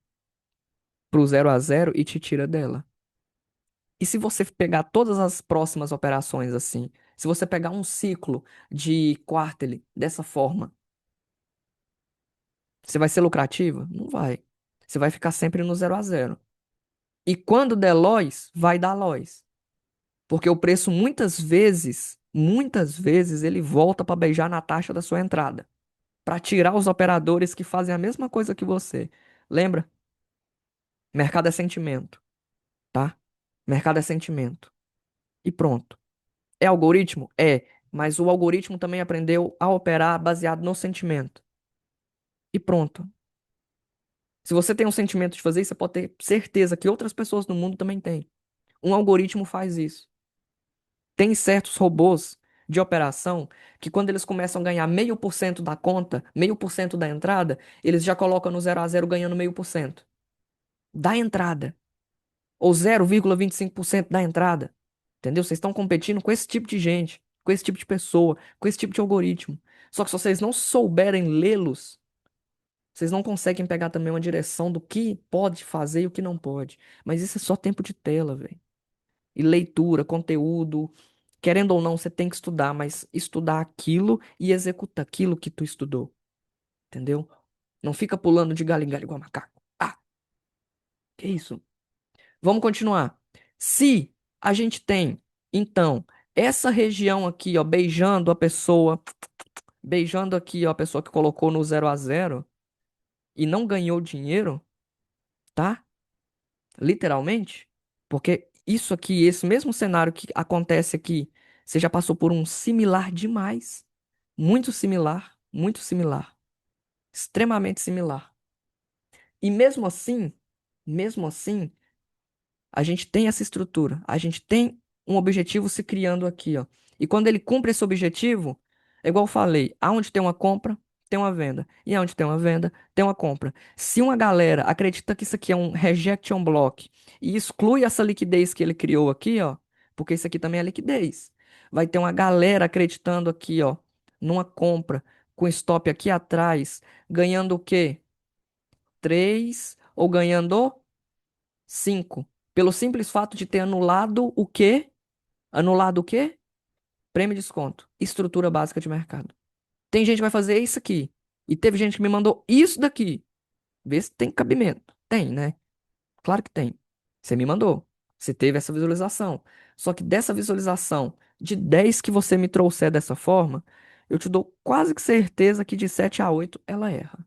pro 0 a 0 e te tira dela. E se você pegar todas as próximas operações assim, se você pegar um ciclo de quarterly dessa forma, você vai ser lucrativa? Não vai. Você vai ficar sempre no 0 a 0. E quando der loss, vai dar loss. Porque o preço muitas vezes, ele volta para beijar na taxa da sua entrada. Para tirar os operadores que fazem a mesma coisa que você. Lembra? Mercado é sentimento, tá? Mercado é sentimento. E pronto. É algoritmo? É. Mas o algoritmo também aprendeu a operar baseado no sentimento. E pronto. Se você tem um sentimento de fazer isso, você pode ter certeza que outras pessoas no mundo também têm. Um algoritmo faz isso. Tem certos robôs de operação que quando eles começam a ganhar 0,5% da conta, 0,5% da entrada, eles já colocam no 0 a 0 ganhando 0,5% da entrada. Ou 0,25% da entrada. Entendeu? Vocês estão competindo com esse tipo de gente, com esse tipo de pessoa, com esse tipo de algoritmo. Só que se vocês não souberem lê-los, vocês não conseguem pegar também uma direção do que pode fazer e o que não pode. Mas isso é só tempo de tela, velho. E leitura, conteúdo. Querendo ou não, você tem que estudar, mas estudar aquilo e executar aquilo que tu estudou. Entendeu? Não fica pulando de galho em galho igual macaco. Ah, que isso? Vamos continuar. Se a gente tem, então, essa região aqui, ó, beijando a pessoa, beijando aqui, ó, a pessoa que colocou no 0 a 0 e não ganhou dinheiro, tá? Literalmente. Porque isso aqui, esse mesmo cenário que acontece aqui, você já passou por um similar demais. Muito similar, muito similar. Extremamente similar. E mesmo assim, a gente tem essa estrutura, a gente tem um objetivo se criando aqui, ó. E quando ele cumpre esse objetivo, é igual eu falei, aonde tem uma compra, tem uma venda. E aonde tem uma venda, tem uma compra. Se uma galera acredita que isso aqui é um rejection block e exclui essa liquidez que ele criou aqui, ó, porque isso aqui também é liquidez. Vai ter uma galera acreditando aqui, ó, numa compra com stop aqui atrás, ganhando o quê? 3 ou ganhando 5. Pelo simples fato de ter anulado o quê? Anulado o quê? Prêmio de desconto. Estrutura básica de mercado. Tem gente que vai fazer isso aqui. E teve gente que me mandou isso daqui. Vê se tem cabimento. Tem, né? Claro que tem. Você me mandou. Você teve essa visualização. Só que dessa visualização, de 10 que você me trouxer dessa forma, eu te dou quase que certeza que de 7 a 8 ela erra.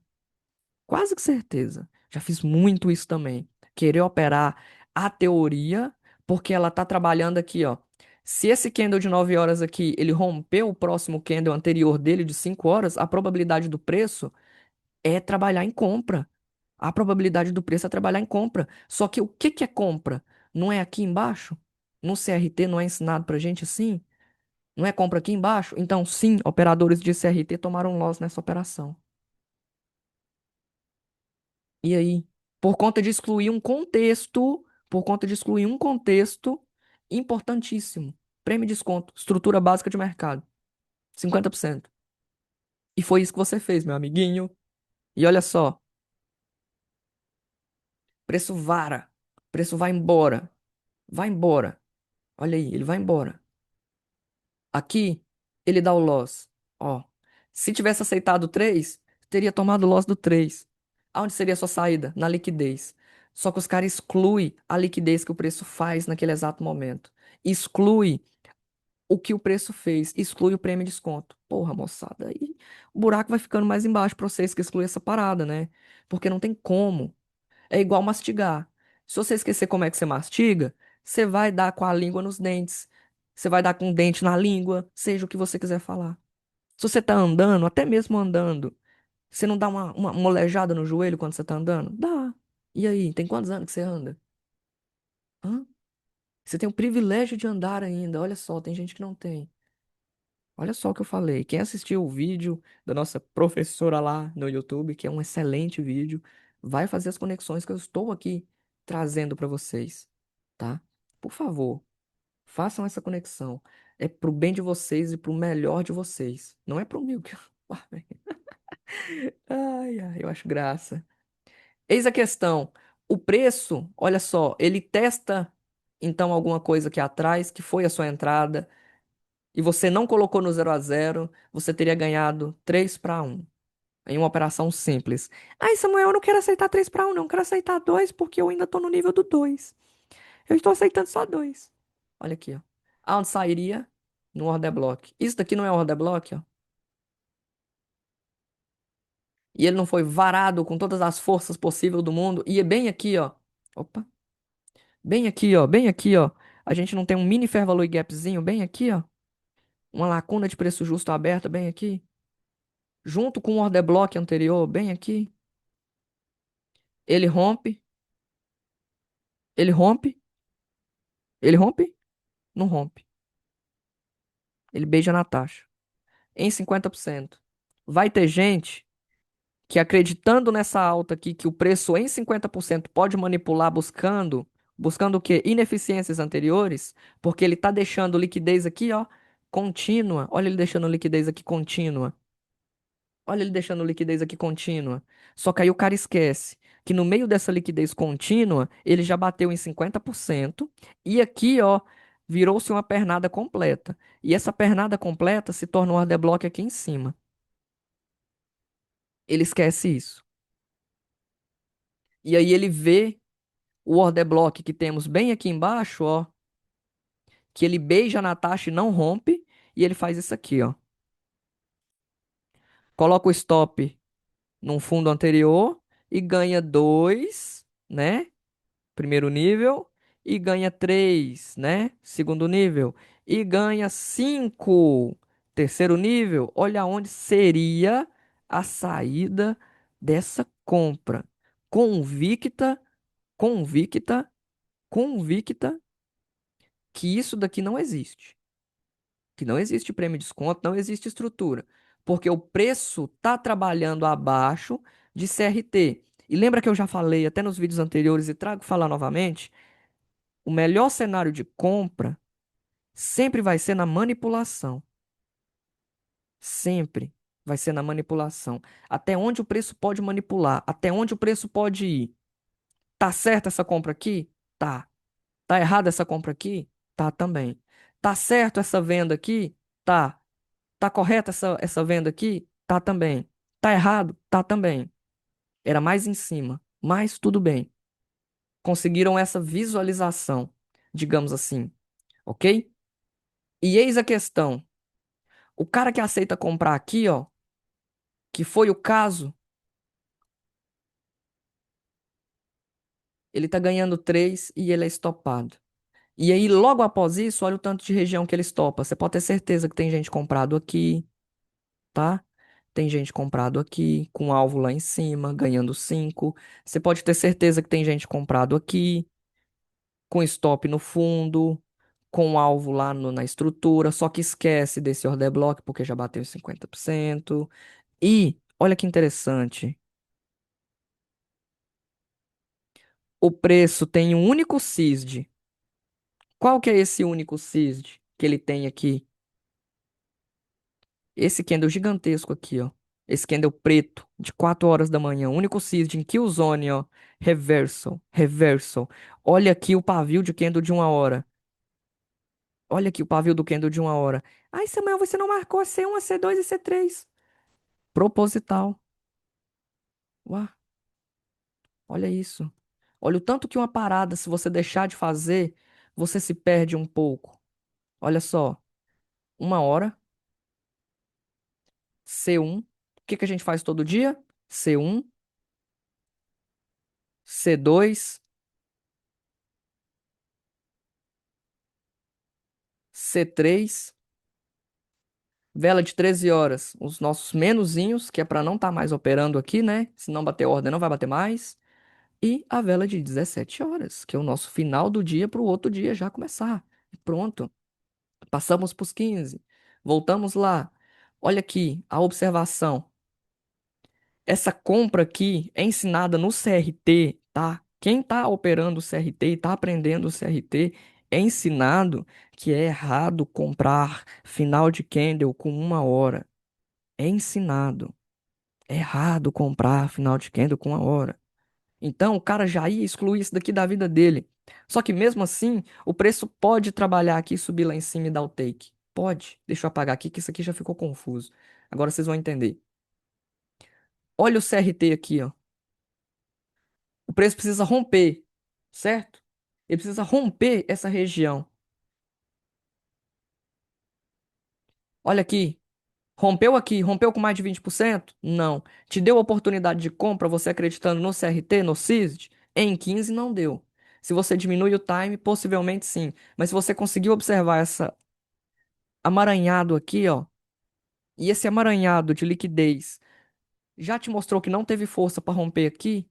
Quase que certeza. Já fiz muito isso também. Querer operar a teoria, porque ela tá trabalhando aqui, ó. Se esse candle de 9 horas aqui, ele rompeu o próximo candle anterior dele de 5 horas, a probabilidade do preço é trabalhar em compra. A probabilidade do preço é trabalhar em compra. Só que o que que é compra? Não é aqui embaixo? No CRT não é ensinado pra gente assim? Não é compra aqui embaixo? Então, sim, operadores de CRT tomaram loss nessa operação. E aí? Por conta de excluir um contexto, por conta de excluir um contexto importantíssimo. Prêmio de desconto, estrutura básica de mercado, 50%. E foi isso que você fez, meu amiguinho. E olha só, preço vara, preço vai embora, vai embora. Olha aí, ele vai embora. Aqui, ele dá o loss. Ó, se tivesse aceitado o 3, teria tomado o loss do 3. Aonde seria a sua saída? Na liquidez. Só que os caras excluem a liquidez que o preço faz naquele exato momento. Exclui o que o preço fez. Exclui o prêmio de desconto. Porra, moçada, aí o buraco vai ficando mais embaixo pra vocês que excluem essa parada, né? Porque não tem como. É igual mastigar. Se você esquecer como é que você mastiga, você vai dar com a língua nos dentes. Você vai dar com o dente na língua, seja o que você quiser falar. Se você tá andando, até mesmo andando, você não dá uma molejada no joelho quando você tá andando? Dá. E aí, tem quantos anos que você anda? Hã? Você tem o privilégio de andar ainda. Olha só, tem gente que não tem. Olha só o que eu falei. Quem assistiu o vídeo da nossa professora lá no YouTube, que é um excelente vídeo, vai fazer as conexões que eu estou aqui trazendo para vocês, tá? Por favor, façam essa conexão. É pro bem de vocês e pro melhor de vocês. Não é pro meu. Ai, ai, eu acho graça. Eis a questão. O preço, olha só, ele testa então alguma coisa aqui atrás, que foi a sua entrada, e você não colocou no 0 a 0, você teria ganhado 3 para 1 em uma operação simples. Ai, Samuel, eu não quero aceitar 3 para 1 não. Eu quero aceitar 2 porque eu ainda tô no nível do 2. Eu estou aceitando só 2. Olha aqui, ó. Aonde sairia? No order block. Isso daqui não é order block, ó. E ele não foi varado com todas as forças possíveis do mundo. E é bem aqui, ó. Opa. Bem aqui, ó. Bem aqui, ó. A gente não tem um mini fair value gapzinho bem aqui, ó. Uma lacuna de preço justo aberta bem aqui. Junto com o order block anterior, bem aqui. Ele rompe. Ele rompe. Ele rompe? Não rompe. Ele beija na taxa. Em 50%. Vai ter gente que acreditando nessa alta aqui, que o preço em 50% pode manipular buscando o quê? Ineficiências anteriores, porque ele tá deixando liquidez aqui, ó, contínua. Olha ele deixando liquidez aqui contínua. Olha ele deixando liquidez aqui contínua. Só que aí o cara esquece que no meio dessa liquidez contínua, ele já bateu em 50% e aqui, ó, virou-se uma pernada completa. E essa pernada completa se torna um order block aqui em cima. Ele esquece isso. E aí ele vê o order block que temos bem aqui embaixo, ó, que ele beija na taxa e não rompe, e ele faz isso aqui, ó. coloca o stop num fundo anterior e ganha 2, né? Primeiro nível. E ganha 3, né? Segundo nível. E ganha 5, terceiro nível. Olha onde seria a saída dessa compra. Convicta, convicta, convicta que isso daqui não existe. Que não existe prêmio de desconto, não existe estrutura, porque o preço está trabalhando abaixo de CRT. E lembra que eu já falei até nos vídeos anteriores e trago falar novamente, o melhor cenário de compra sempre vai ser na manipulação. Sempre vai ser na manipulação. Até onde o preço pode manipular, até onde o preço pode ir. Tá certa essa compra aqui? Tá. Tá errada essa compra aqui? Tá também. Tá certo essa venda aqui? Tá. Tá correta essa venda aqui? Tá também. Tá errado? Tá também. Era mais em cima, mas tudo bem. Conseguiram essa visualização, digamos assim, ok? E eis a questão. O cara que aceita comprar aqui, ó, que foi o caso, ele tá ganhando 3 e ele é estopado. E aí, logo após isso, olha o tanto de região que ele estopa. Você pode ter certeza que tem gente comprado aqui, tá? Tem gente comprado aqui, com alvo lá em cima, ganhando 5. Você pode ter certeza que tem gente comprado aqui, com stop no fundo, com alvo lá na estrutura, só que esquece desse order block porque já bateu os 50%. E, olha que interessante, o preço tem um único CISD. Qual que é esse único CISD que ele tem aqui? Esse candle gigantesco aqui, ó. Esse candle preto, de 4 horas da manhã. O único CISD em Killzone, ó. Reversal, reversal. Olha aqui o pavio de candle de 1 hora. Olha aqui o pavio do candle de 1 hora. Ai, Samuel, você não marcou a C1, a C2 e C3. Proposital. Uau, olha isso. Olha o tanto que uma parada, se você deixar de fazer, você se perde um pouco. Olha só. 1 hora, C1. O que que a gente faz todo dia? C1, C2, C3. Vela de 13 horas, os nossos menuzinhos, que é para não estar mais operando aqui, né? Se não bater ordem, não vai bater mais. E a vela de 17 horas, que é o nosso final do dia para o outro dia já começar. E pronto. Passamos para os 15. Voltamos lá. Olha aqui a observação. Essa compra aqui é ensinada no CRT, tá? Quem está operando o CRT e está aprendendo o CRT é ensinado que é errado comprar final de candle com 1 hora. É ensinado. É errado comprar final de candle com 1 hora. Então, o cara já ia excluir isso daqui da vida dele. Só que mesmo assim, o preço pode trabalhar aqui, subir lá em cima e dar o take. Pode. Deixa eu apagar aqui, que isso aqui já ficou confuso. Agora vocês vão entender. Olha o CRT aqui, ó. O preço precisa romper, certo? Ele precisa romper essa região. Olha aqui. Rompeu aqui, rompeu com mais de 20%? Não. Te deu oportunidade de compra, você acreditando no CRT, no CISD? Em 15 não deu. Se você diminui o time, possivelmente sim. Mas se você conseguiu observar essa amaranhado aqui, ó, e esse amaranhado de liquidez já te mostrou que não teve força para romper aqui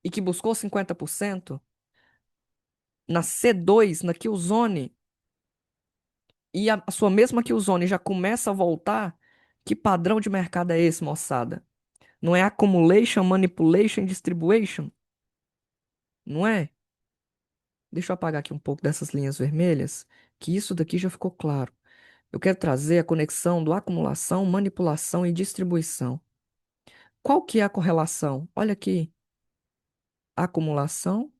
e que buscou 50%, na C2, na Killzone, e a sua mesma Killzone já começa a voltar, que padrão de mercado é esse, moçada? Não é accumulation, manipulation, distribution? Não é? Deixa eu apagar aqui um pouco dessas linhas vermelhas, que isso daqui já ficou claro. Eu quero trazer a conexão do acumulação, manipulação e distribuição. Qual que é a correlação? Olha aqui. Acumulação,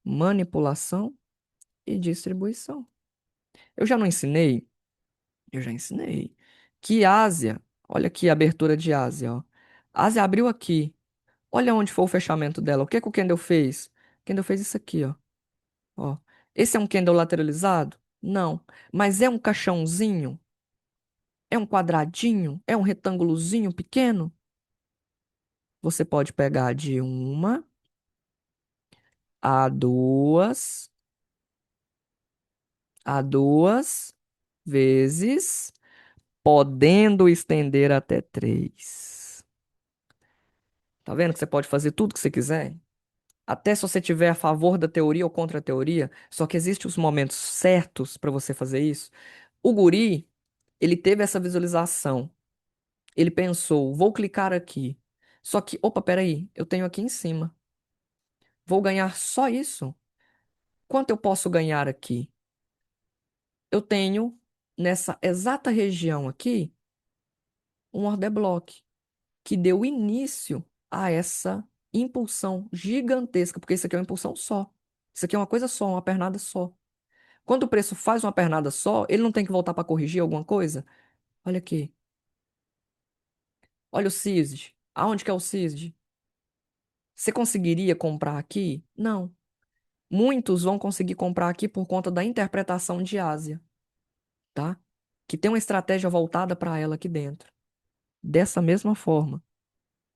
manipulação e distribuição. Eu já não ensinei? Eu já ensinei. Que Ásia, olha aqui a abertura de Ásia, ó. Ásia abriu aqui. Olha onde foi o fechamento dela. O que que o Candle fez? O Candle fez isso aqui, ó. Ó. Esse é um candle lateralizado? Não. Mas é um caixãozinho? É um quadradinho? É um retângulozinho pequeno? Você pode pegar de uma a duas vezes, podendo estender até três. Tá vendo que você pode fazer tudo que você quiser? Até se você tiver a favor da teoria ou contra a teoria, só que existem os momentos certos para você fazer isso. O guri, ele teve essa visualização. Ele pensou, vou clicar aqui. Só que, opa, peraí, eu tenho aqui em cima. Vou ganhar só isso? Quanto eu posso ganhar aqui? Eu tenho, nessa exata região aqui, um order block, que deu início a essa impulsão gigantesca, porque isso aqui é uma impulsão só. Isso aqui é uma coisa só, uma pernada só. Quando o preço faz uma pernada só, ele não tem que voltar para corrigir alguma coisa? Olha aqui. Olha o CISD. Aonde que é o CISD? Você conseguiria comprar aqui? Não. Muitos vão conseguir comprar aqui por conta da interpretação de Ásia, tá? Que tem uma estratégia voltada para ela aqui dentro. Dessa mesma forma.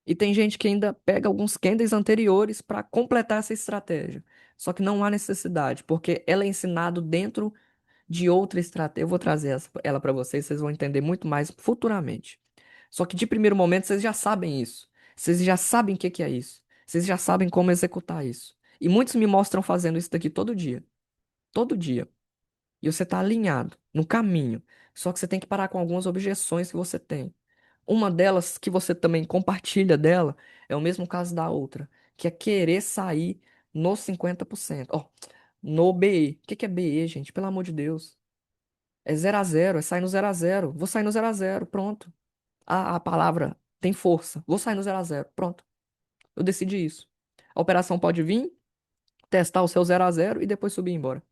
E tem gente que ainda pega alguns candles anteriores para completar essa estratégia. Só que não há necessidade, porque ela é ensinado dentro de outra estratégia. Eu vou trazer ela para vocês, vocês vão entender muito mais futuramente. Só que de primeiro momento vocês já sabem isso. Vocês já sabem o que que é isso. Vocês já sabem como executar isso. E muitos me mostram fazendo isso daqui todo dia. Todo dia. E você está alinhado, no caminho. Só que você tem que parar com algumas objeções que você tem. Uma delas, que você também compartilha dela, é o mesmo caso da outra, que é querer sair no 50%. Ó, no BE. O que que é BE, gente? Pelo amor de Deus. É zero a zero, é sair no zero a zero. Vou sair no zero a zero, pronto. A palavra tem força. Vou sair no zero a zero, pronto. Eu decidi isso. A operação pode vir, testar o seu zero a zero e depois subir e ir embora.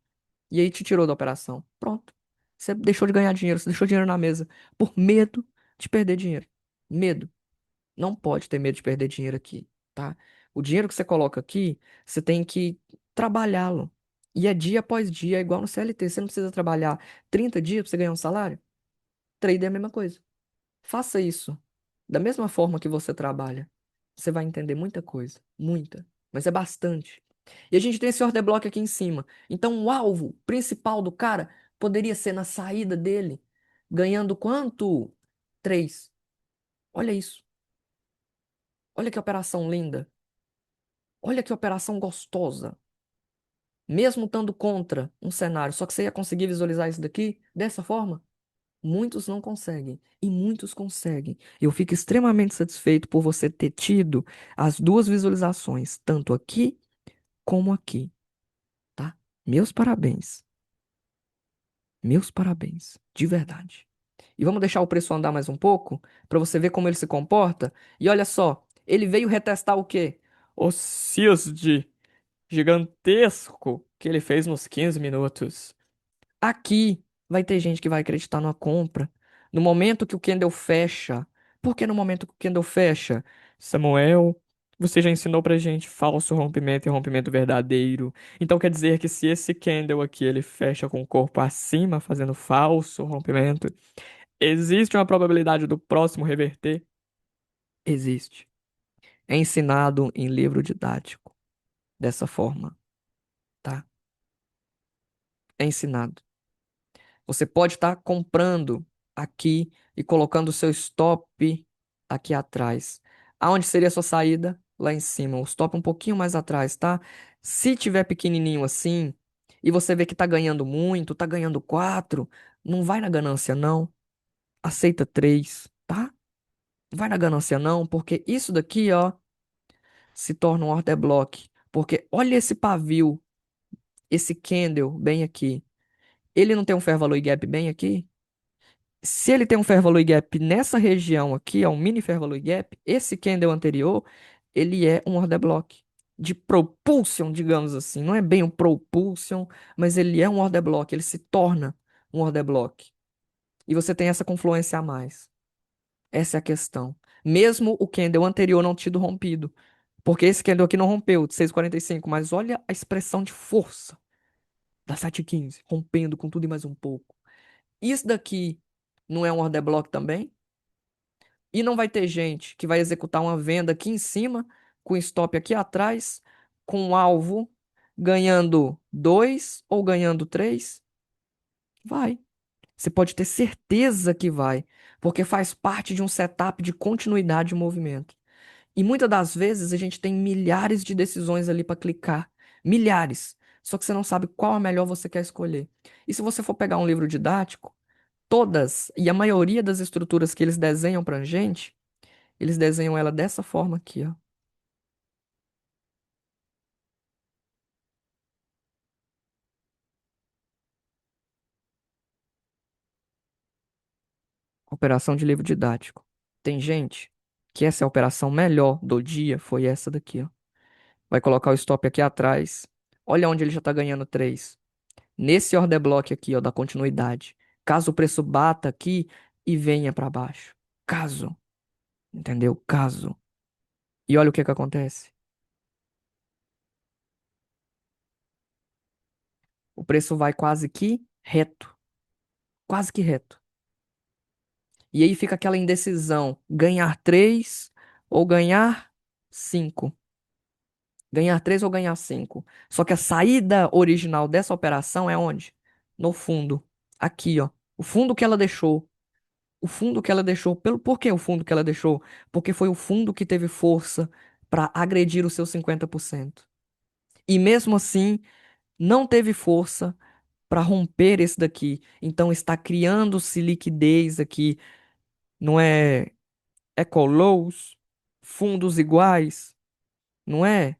E aí te tirou da operação. Pronto. Você deixou de ganhar dinheiro, você deixou dinheiro na mesa por medo de perder dinheiro. Medo. Não pode ter medo de perder dinheiro aqui, tá? O dinheiro que você coloca aqui, você tem que trabalhá-lo. E é dia após dia, é igual no CLT. Você não precisa trabalhar 30 dias para você ganhar um salário? Trader é a mesma coisa. Faça isso. Da mesma forma que você trabalha. Você vai entender muita coisa. Muita. Mas é bastante. E a gente tem esse order block aqui em cima. Então o alvo principal do cara poderia ser na saída dele. Ganhando quanto? 3. Olha isso. Olha que operação linda. Olha que operação gostosa. Mesmo estando contra um cenário, só que você ia conseguir visualizar isso daqui dessa forma? Muitos não conseguem e muitos conseguem. Eu fico extremamente satisfeito por você ter tido as duas visualizações, tanto aqui como aqui, tá? Meus parabéns. Meus parabéns, de verdade. E vamos deixar o preço andar mais um pouco para você ver como ele se comporta. E olha só, ele veio retestar o quê? O CISD gigantesco que ele fez nos 15 minutos. Aqui vai ter gente que vai acreditar numa compra. No momento que o candle fecha. Por que no momento que o candle fecha? Samuel, você já ensinou pra gente falso rompimento e rompimento verdadeiro. Então quer dizer que se esse candle aqui ele fecha com o corpo acima, fazendo falso rompimento, existe uma probabilidade do próximo reverter? Existe. É ensinado em livro didático dessa forma, tá? É ensinado. Você pode estar comprando aqui e colocando o seu stop aqui atrás. Aonde seria a sua saída? Lá em cima. O stop um pouquinho mais atrás, tá? Se tiver pequenininho assim e você vê que tá ganhando muito, tá ganhando 4, não vai na ganância não. Aceita 3, tá? Não vai na ganância não, porque isso daqui, ó, se torna um order block. Porque olha esse pavio, esse candle bem aqui. Ele não tem um fair value gap bem aqui? Se ele tem um Fair Value Gap nessa região aqui, é um mini Fair Value Gap, esse candle anterior, ele é um order block de propulsion, digamos assim. Não é bem um propulsion, mas ele é um order block, ele se torna um order block. E você tem essa confluência a mais. Essa é a questão. Mesmo o candle anterior não tido rompido. Porque esse candle aqui não rompeu, de 6,45, mas olha a expressão de força da 7,15, rompendo com tudo e mais um pouco. Isso daqui. Não é um order block também? E não vai ter gente que vai executar uma venda aqui em cima, com stop aqui atrás, com um alvo ganhando 2 ou ganhando 3? Vai. Você pode ter certeza que vai, porque faz parte de um setup de continuidade de movimento. E muitas das vezes a gente tem milhares de decisões ali para clicar. Milhares. Só que você não sabe qual a melhor você quer escolher. E se você for pegar um livro didático, todas e a maioria das estruturas que eles desenham pra gente, eles desenham ela dessa forma aqui, ó. Operação de livro didático. Tem gente que essa é a operação melhor do dia, foi essa daqui, ó. Vai colocar o stop aqui atrás. Olha onde ele já tá ganhando 3. Nesse order block aqui, ó, da continuidade. Caso o preço bata aqui e venha para baixo. Caso, entendeu? Caso. E olha o que que acontece. O preço vai quase que reto, quase que reto. E aí fica aquela indecisão, ganhar 3 ou ganhar 5. Ganhar 3 ou ganhar 5. Só que a saída original dessa operação é onde? No fundo. Aqui, ó. O fundo que ela deixou. O fundo que ela deixou. Por que o fundo que ela deixou? Porque foi o fundo que teve força para agredir os seus 50%. E mesmo assim, não teve força para romper esse daqui. Então está criando-se liquidez aqui. Não é eco lows, fundos iguais, não é?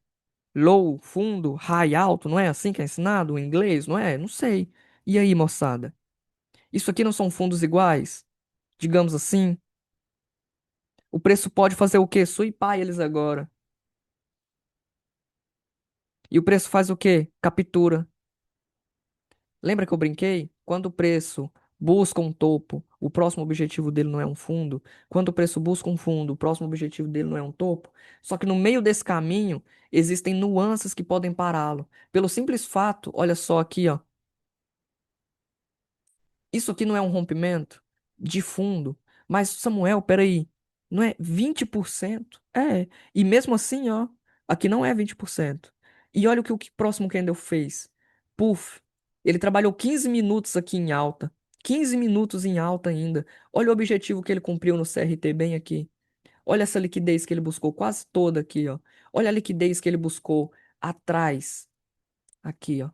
Low, fundo, high, alto, não é assim que é ensinado em inglês, não é? Não sei. E aí, moçada? Isso aqui não são fundos iguais? Digamos assim. O preço pode fazer o quê? Sweepar eles agora. E o preço faz o quê? Captura. Lembra que eu brinquei? Quando o preço busca um topo, o próximo objetivo dele não é um fundo. Quando o preço busca um fundo, o próximo objetivo dele não é um topo. Só que no meio desse caminho existem nuances que podem pará-lo. Pelo simples fato, olha só aqui, ó. Isso aqui não é um rompimento de fundo. Mas, Samuel, peraí. Não é 20%? É. E mesmo assim, ó, aqui não é 20%. E olha o que o próximo candle fez. Puf. Ele trabalhou 15 minutos aqui em alta. 15 minutos em alta ainda. Olha o objetivo que ele cumpriu no CRT bem aqui. Olha essa liquidez que ele buscou quase toda aqui, ó. Olha a liquidez que ele buscou atrás. Aqui, ó.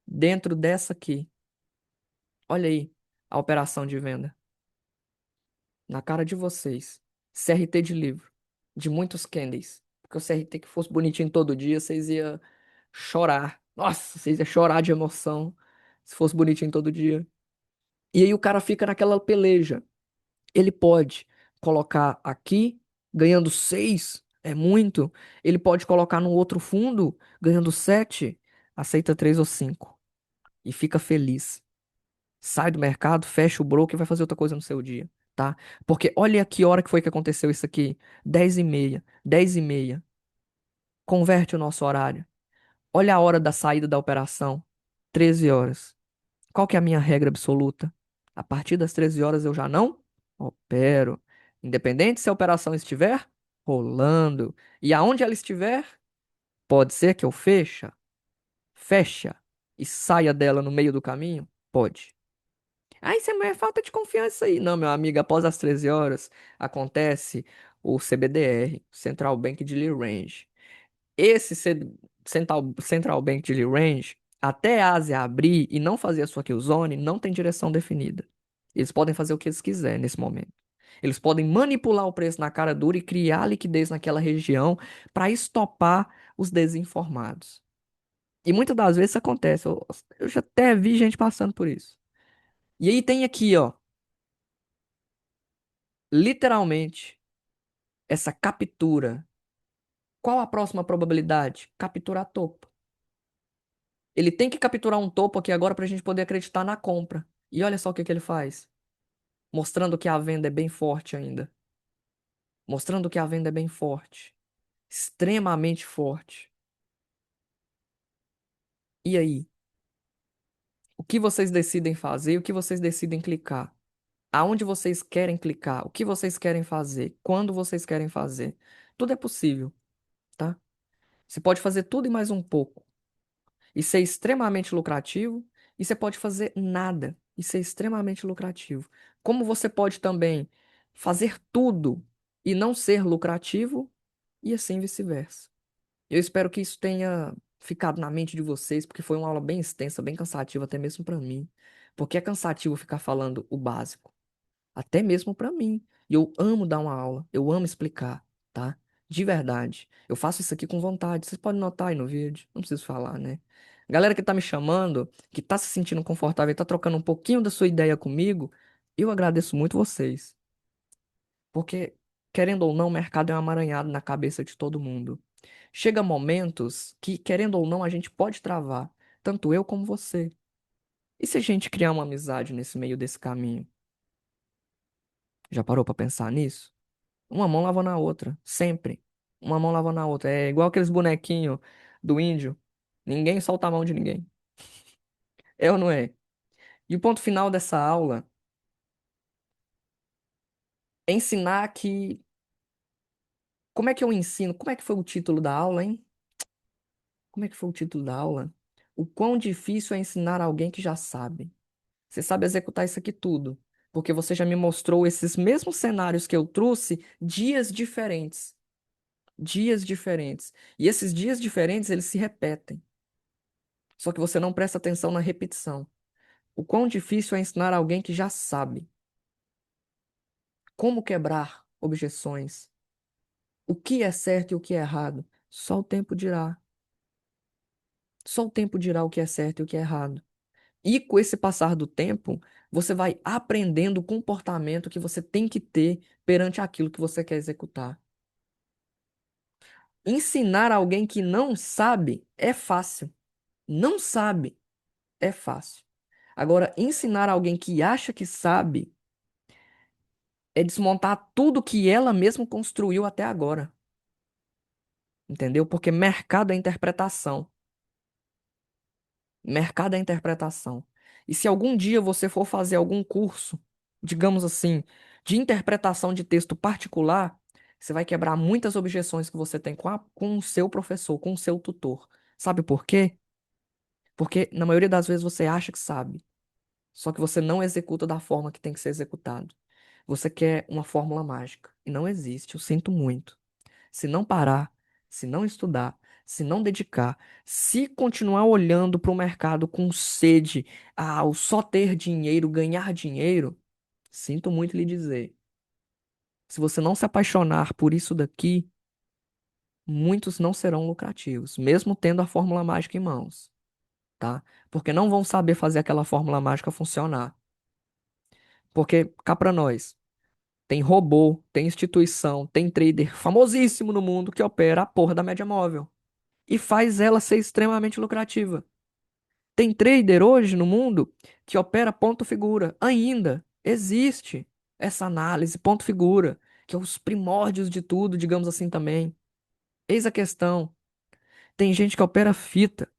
Dentro dessa aqui. Olha aí a operação de venda. Na cara de vocês. CRT de livro. De muitos candies. Porque o CRT que fosse bonitinho todo dia, vocês iam chorar. Nossa, vocês iam chorar de emoção se fosse bonitinho todo dia. E aí o cara fica naquela peleja. Ele pode colocar aqui, ganhando 6 é muito. Ele pode colocar no outro fundo, ganhando 7, aceita 3 ou 5 e fica feliz. Sai do mercado, fecha o broker e vai fazer outra coisa no seu dia, tá? Porque olha que hora que foi que aconteceu isso aqui. 10h30, 10h30. Converte o nosso horário. Olha a hora da saída da operação. 13 horas. Qual que é a minha regra absoluta? A partir das 13 horas eu já não opero. Independente se a operação estiver rolando. E aonde ela estiver, pode ser que eu fecha e saia dela no meio do caminho? Pode. Ah, isso é falta de confiança aí. Não, meu amigo, após as 13 horas acontece o CBDR, Central Bank Daily Range. Esse Central Bank Daily Range, até a Ásia abrir e não fazer a sua kill zone, não tem direção definida. Eles podem fazer o que eles quiserem nesse momento. Eles podem manipular o preço na cara dura e criar liquidez naquela região para estopar os desinformados. E muitas das vezes isso acontece. Eu já até vi gente passando por isso. E aí tem aqui, ó, literalmente, essa captura. Qual a próxima probabilidade? Capturar topo. Ele tem que capturar um topo aqui agora para a gente poder acreditar na compra. E olha só o que que ele faz. Mostrando que a venda é bem forte ainda. Mostrando que a venda é bem forte. Extremamente forte. E aí? O que vocês decidem fazer, o que vocês decidem clicar. Aonde vocês querem clicar, o que vocês querem fazer, quando vocês querem fazer. Tudo é possível, tá? Você pode fazer tudo e mais um pouco e ser extremamente lucrativo, e você pode fazer nada e ser extremamente lucrativo. Como você pode também fazer tudo e não ser lucrativo, e assim vice-versa. Eu espero que isso tenha ficado na mente de vocês, porque foi uma aula bem extensa, bem cansativa, até mesmo para mim. Porque é cansativo ficar falando o básico, até mesmo para mim. E eu amo dar uma aula, eu amo explicar, tá? De verdade. Eu faço isso aqui com vontade. Vocês podem notar aí no vídeo, não preciso falar, né? Galera que tá me chamando, que tá se sentindo confortável e tá trocando um pouquinho da sua ideia comigo, eu agradeço muito vocês. Porque, querendo ou não, o mercado é um amaranhado na cabeça de todo mundo. Chega momentos que, querendo ou não, a gente pode travar, tanto eu como você. E se a gente criar uma amizade nesse meio desse caminho? Já parou pra pensar nisso? Uma mão lavando a outra, sempre. Uma mão lavando a outra. É igual aqueles bonequinhos do índio. Ninguém solta a mão de ninguém. É ou não é? E o ponto final dessa aula é ensinar que. Como é que eu ensino? Como é que foi o título da aula, hein? Como é que foi o título da aula? O quão difícil é ensinar alguém que já sabe. Você sabe executar isso aqui tudo. Porque você já me mostrou esses mesmos cenários que eu trouxe dias diferentes. Dias diferentes. E esses dias diferentes, eles se repetem. Só que você não presta atenção na repetição. O quão difícil é ensinar alguém que já sabe como quebrar objeções, o que é certo e o que é errado. Só o tempo dirá. Só o tempo dirá o que é certo e o que é errado. E com esse passar do tempo, você vai aprendendo o comportamento que você tem que ter perante aquilo que você quer executar. Ensinar alguém que não sabe é fácil. Não sabe é fácil. Agora, ensinar alguém que acha que sabe é desmontar tudo que ela mesma construiu até agora. Entendeu? Porque mercado é interpretação. Mercado é interpretação. E se algum dia você for fazer algum curso, digamos assim, de interpretação de texto particular, você vai quebrar muitas objeções que você tem com o seu professor, com o seu tutor. Sabe por quê? Porque na maioria das vezes você acha que sabe, só que você não executa da forma que tem que ser executado. Você quer uma fórmula mágica. E não existe, eu sinto muito. Se não parar, se não estudar, se não dedicar, se continuar olhando para o mercado com sede, ao só ter dinheiro, ganhar dinheiro, sinto muito lhe dizer. Se você não se apaixonar por isso daqui, muitos não serão lucrativos, mesmo tendo a fórmula mágica em mãos, tá? Porque não vão saber fazer aquela fórmula mágica funcionar. Porque, cá pra nós, tem robô, tem instituição, tem trader famosíssimo no mundo que opera a porra da média móvel e faz ela ser extremamente lucrativa. Tem trader hoje no mundo que opera ponto figura. Ainda existe essa análise ponto figura, que é os primórdios de tudo, digamos assim também. Eis a questão. Tem gente que opera fita,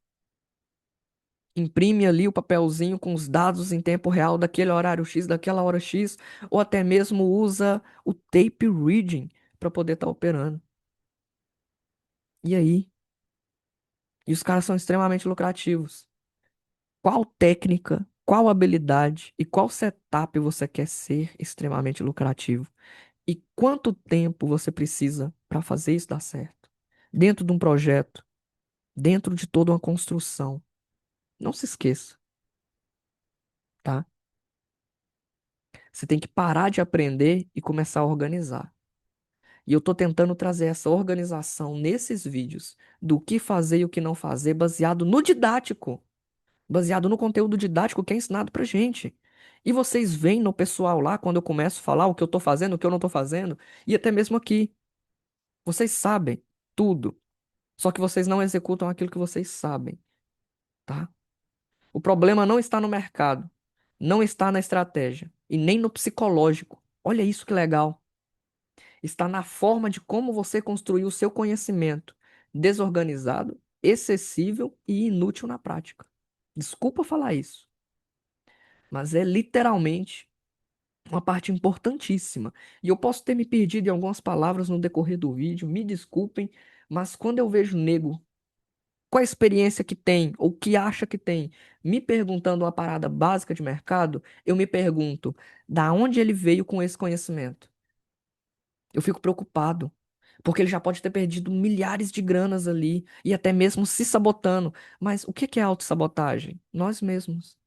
imprime ali o papelzinho com os dados em tempo real daquele horário X, daquela hora X, ou até mesmo usa o tape reading para poder estar operando. E aí? E os caras são extremamente lucrativos. Qual técnica, qual habilidade e qual setup você quer ser extremamente lucrativo? E quanto tempo você precisa para fazer isso dar certo? Dentro de um projeto, dentro de toda uma construção. Não se esqueça, tá? Você tem que parar de aprender e começar a organizar. E eu tô tentando trazer essa organização nesses vídeos do que fazer e o que não fazer, baseado no didático. Baseado no conteúdo didático que é ensinado pra gente. E vocês veem no pessoal lá, quando eu começo a falar o que eu tô fazendo, o que eu não tô fazendo, e até mesmo aqui. Vocês sabem tudo, só que vocês não executam aquilo que vocês sabem, tá? O problema não está no mercado, não está na estratégia e nem no psicológico. Olha isso que legal. Está na forma de como você construiu o seu conhecimento, desorganizado, excessível e inútil na prática. Desculpa falar isso. mas é literalmente uma parte importantíssima. E eu posso ter me perdido em algumas palavras no decorrer do vídeo, me desculpem, mas quando eu vejo nego com a experiência que tem ou que acha que tem, me perguntando uma parada básica de mercado, eu me pergunto, da onde ele veio com esse conhecimento? Eu fico preocupado, porque ele já pode ter perdido milhares de granas ali e até mesmo se sabotando. Mas o que que é autossabotagem? Nós mesmos.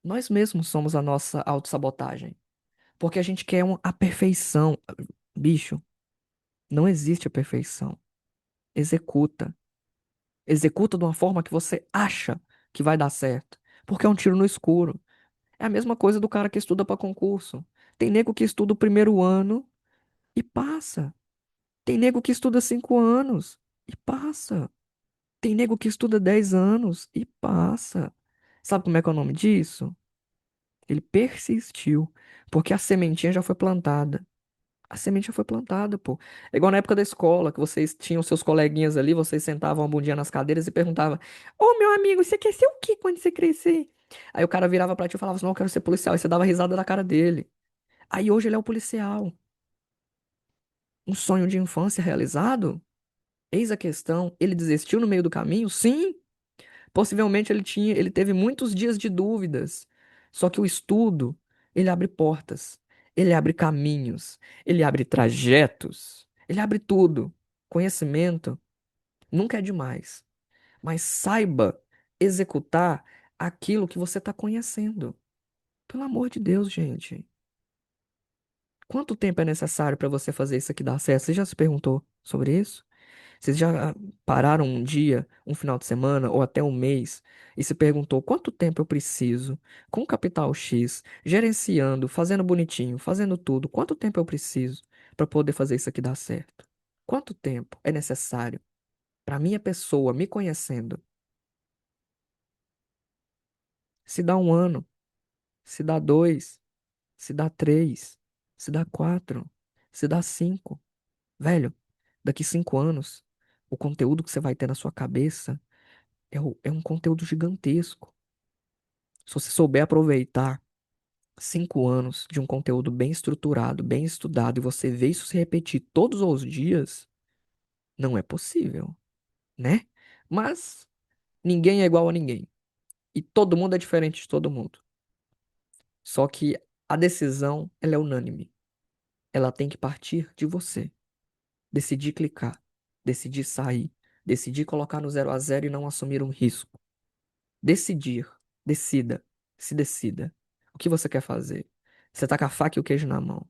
Nós mesmos somos a nossa autossabotagem. Porque a gente quer a perfeição. Bicho, não existe a perfeição. Executa. Executa de uma forma que você acha que vai dar certo. Porque é um tiro no escuro. É a mesma coisa do cara que estuda para concurso. Tem nego que estuda o primeiro ano e passa. Tem nego que estuda 5 anos e passa. Tem nego que estuda 10 anos e passa. Sabe como é que é o nome disso? Ele persistiu. Porque a sementinha já foi plantada. A semente já foi plantada, pô. É igual na época da escola, que vocês tinham seus coleguinhas ali, vocês sentavam a bundinha nas cadeiras e perguntavam: Ô, meu amigo, você quer ser o quê quando você crescer? Aí o cara virava pra ti e falava assim: Não, eu quero ser policial. Aí você dava risada na cara dele. Aí hoje ele é o policial. Um sonho de infância realizado? Eis a questão. Ele desistiu no meio do caminho? Sim. Possivelmente ele teve muitos dias de dúvidas. Só que o estudo, ele abre portas, ele abre caminhos, ele abre trajetos, ele abre tudo. Conhecimento nunca é demais, mas saiba executar aquilo que você está conhecendo. Pelo amor de Deus, gente. Quanto tempo é necessário para você fazer isso aqui dar certo? Você já se perguntou sobre isso? Vocês já pararam um dia, um final de semana ou até um mês e se perguntou quanto tempo eu preciso, com capital X, gerenciando, fazendo bonitinho, fazendo tudo, quanto tempo eu preciso para poder fazer isso aqui dar certo? Quanto tempo é necessário para minha pessoa me conhecendo? Se dá um ano, se dá dois, se dá três, se dá quatro, se dá cinco. Velho, daqui 5 anos, o conteúdo que você vai ter na sua cabeça é um conteúdo gigantesco. Se você souber aproveitar 5 anos de um conteúdo bem estruturado, bem estudado, e você vê isso se repetir todos os dias, não é possível, né? Mas ninguém é igual a ninguém. E todo mundo é diferente de todo mundo. Só que a decisão, ela é unânime. Ela tem que partir de você. Decidir clicar, decidir sair, decidir colocar no 0 a 0 e não assumir um risco. Decidir. Decida. Se decida. O que você quer fazer? Você tá com a faca e o queijo na mão.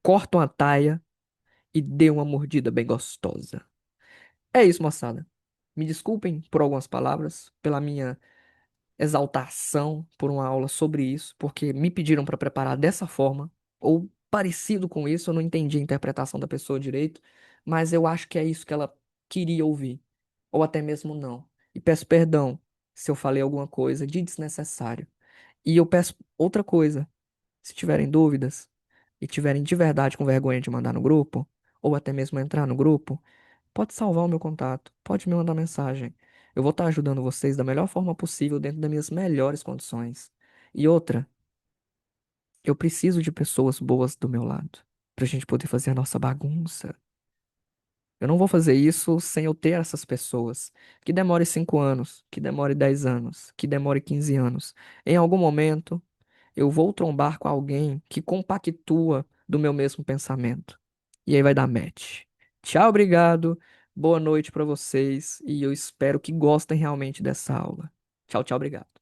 Corta uma taia e dê uma mordida bem gostosa. É isso, moçada. Me desculpem por algumas palavras, pela minha exaltação por uma aula sobre isso, porque me pediram para preparar dessa forma, ou parecido com isso, eu não entendi a interpretação da pessoa direito, mas eu acho que é isso que ela queria ouvir, ou até mesmo não. E peço perdão se eu falei alguma coisa de desnecessário. E eu peço outra coisa, se tiverem dúvidas e tiverem de verdade com vergonha de mandar no grupo, ou até mesmo entrar no grupo, pode salvar o meu contato, pode me mandar mensagem. Eu vou estar ajudando vocês da melhor forma possível, dentro das minhas melhores condições. E outra, eu preciso de pessoas boas do meu lado, pra gente poder fazer a nossa bagunça. Eu não vou fazer isso sem eu ter essas pessoas. Que demore 5 anos, que demore 10 anos, que demore 15 anos. Em algum momento, eu vou trombar com alguém que compactua do meu mesmo pensamento. E aí vai dar match. Tchau, obrigado. Boa noite pra vocês e eu espero que gostem realmente dessa aula. Tchau, tchau, obrigado.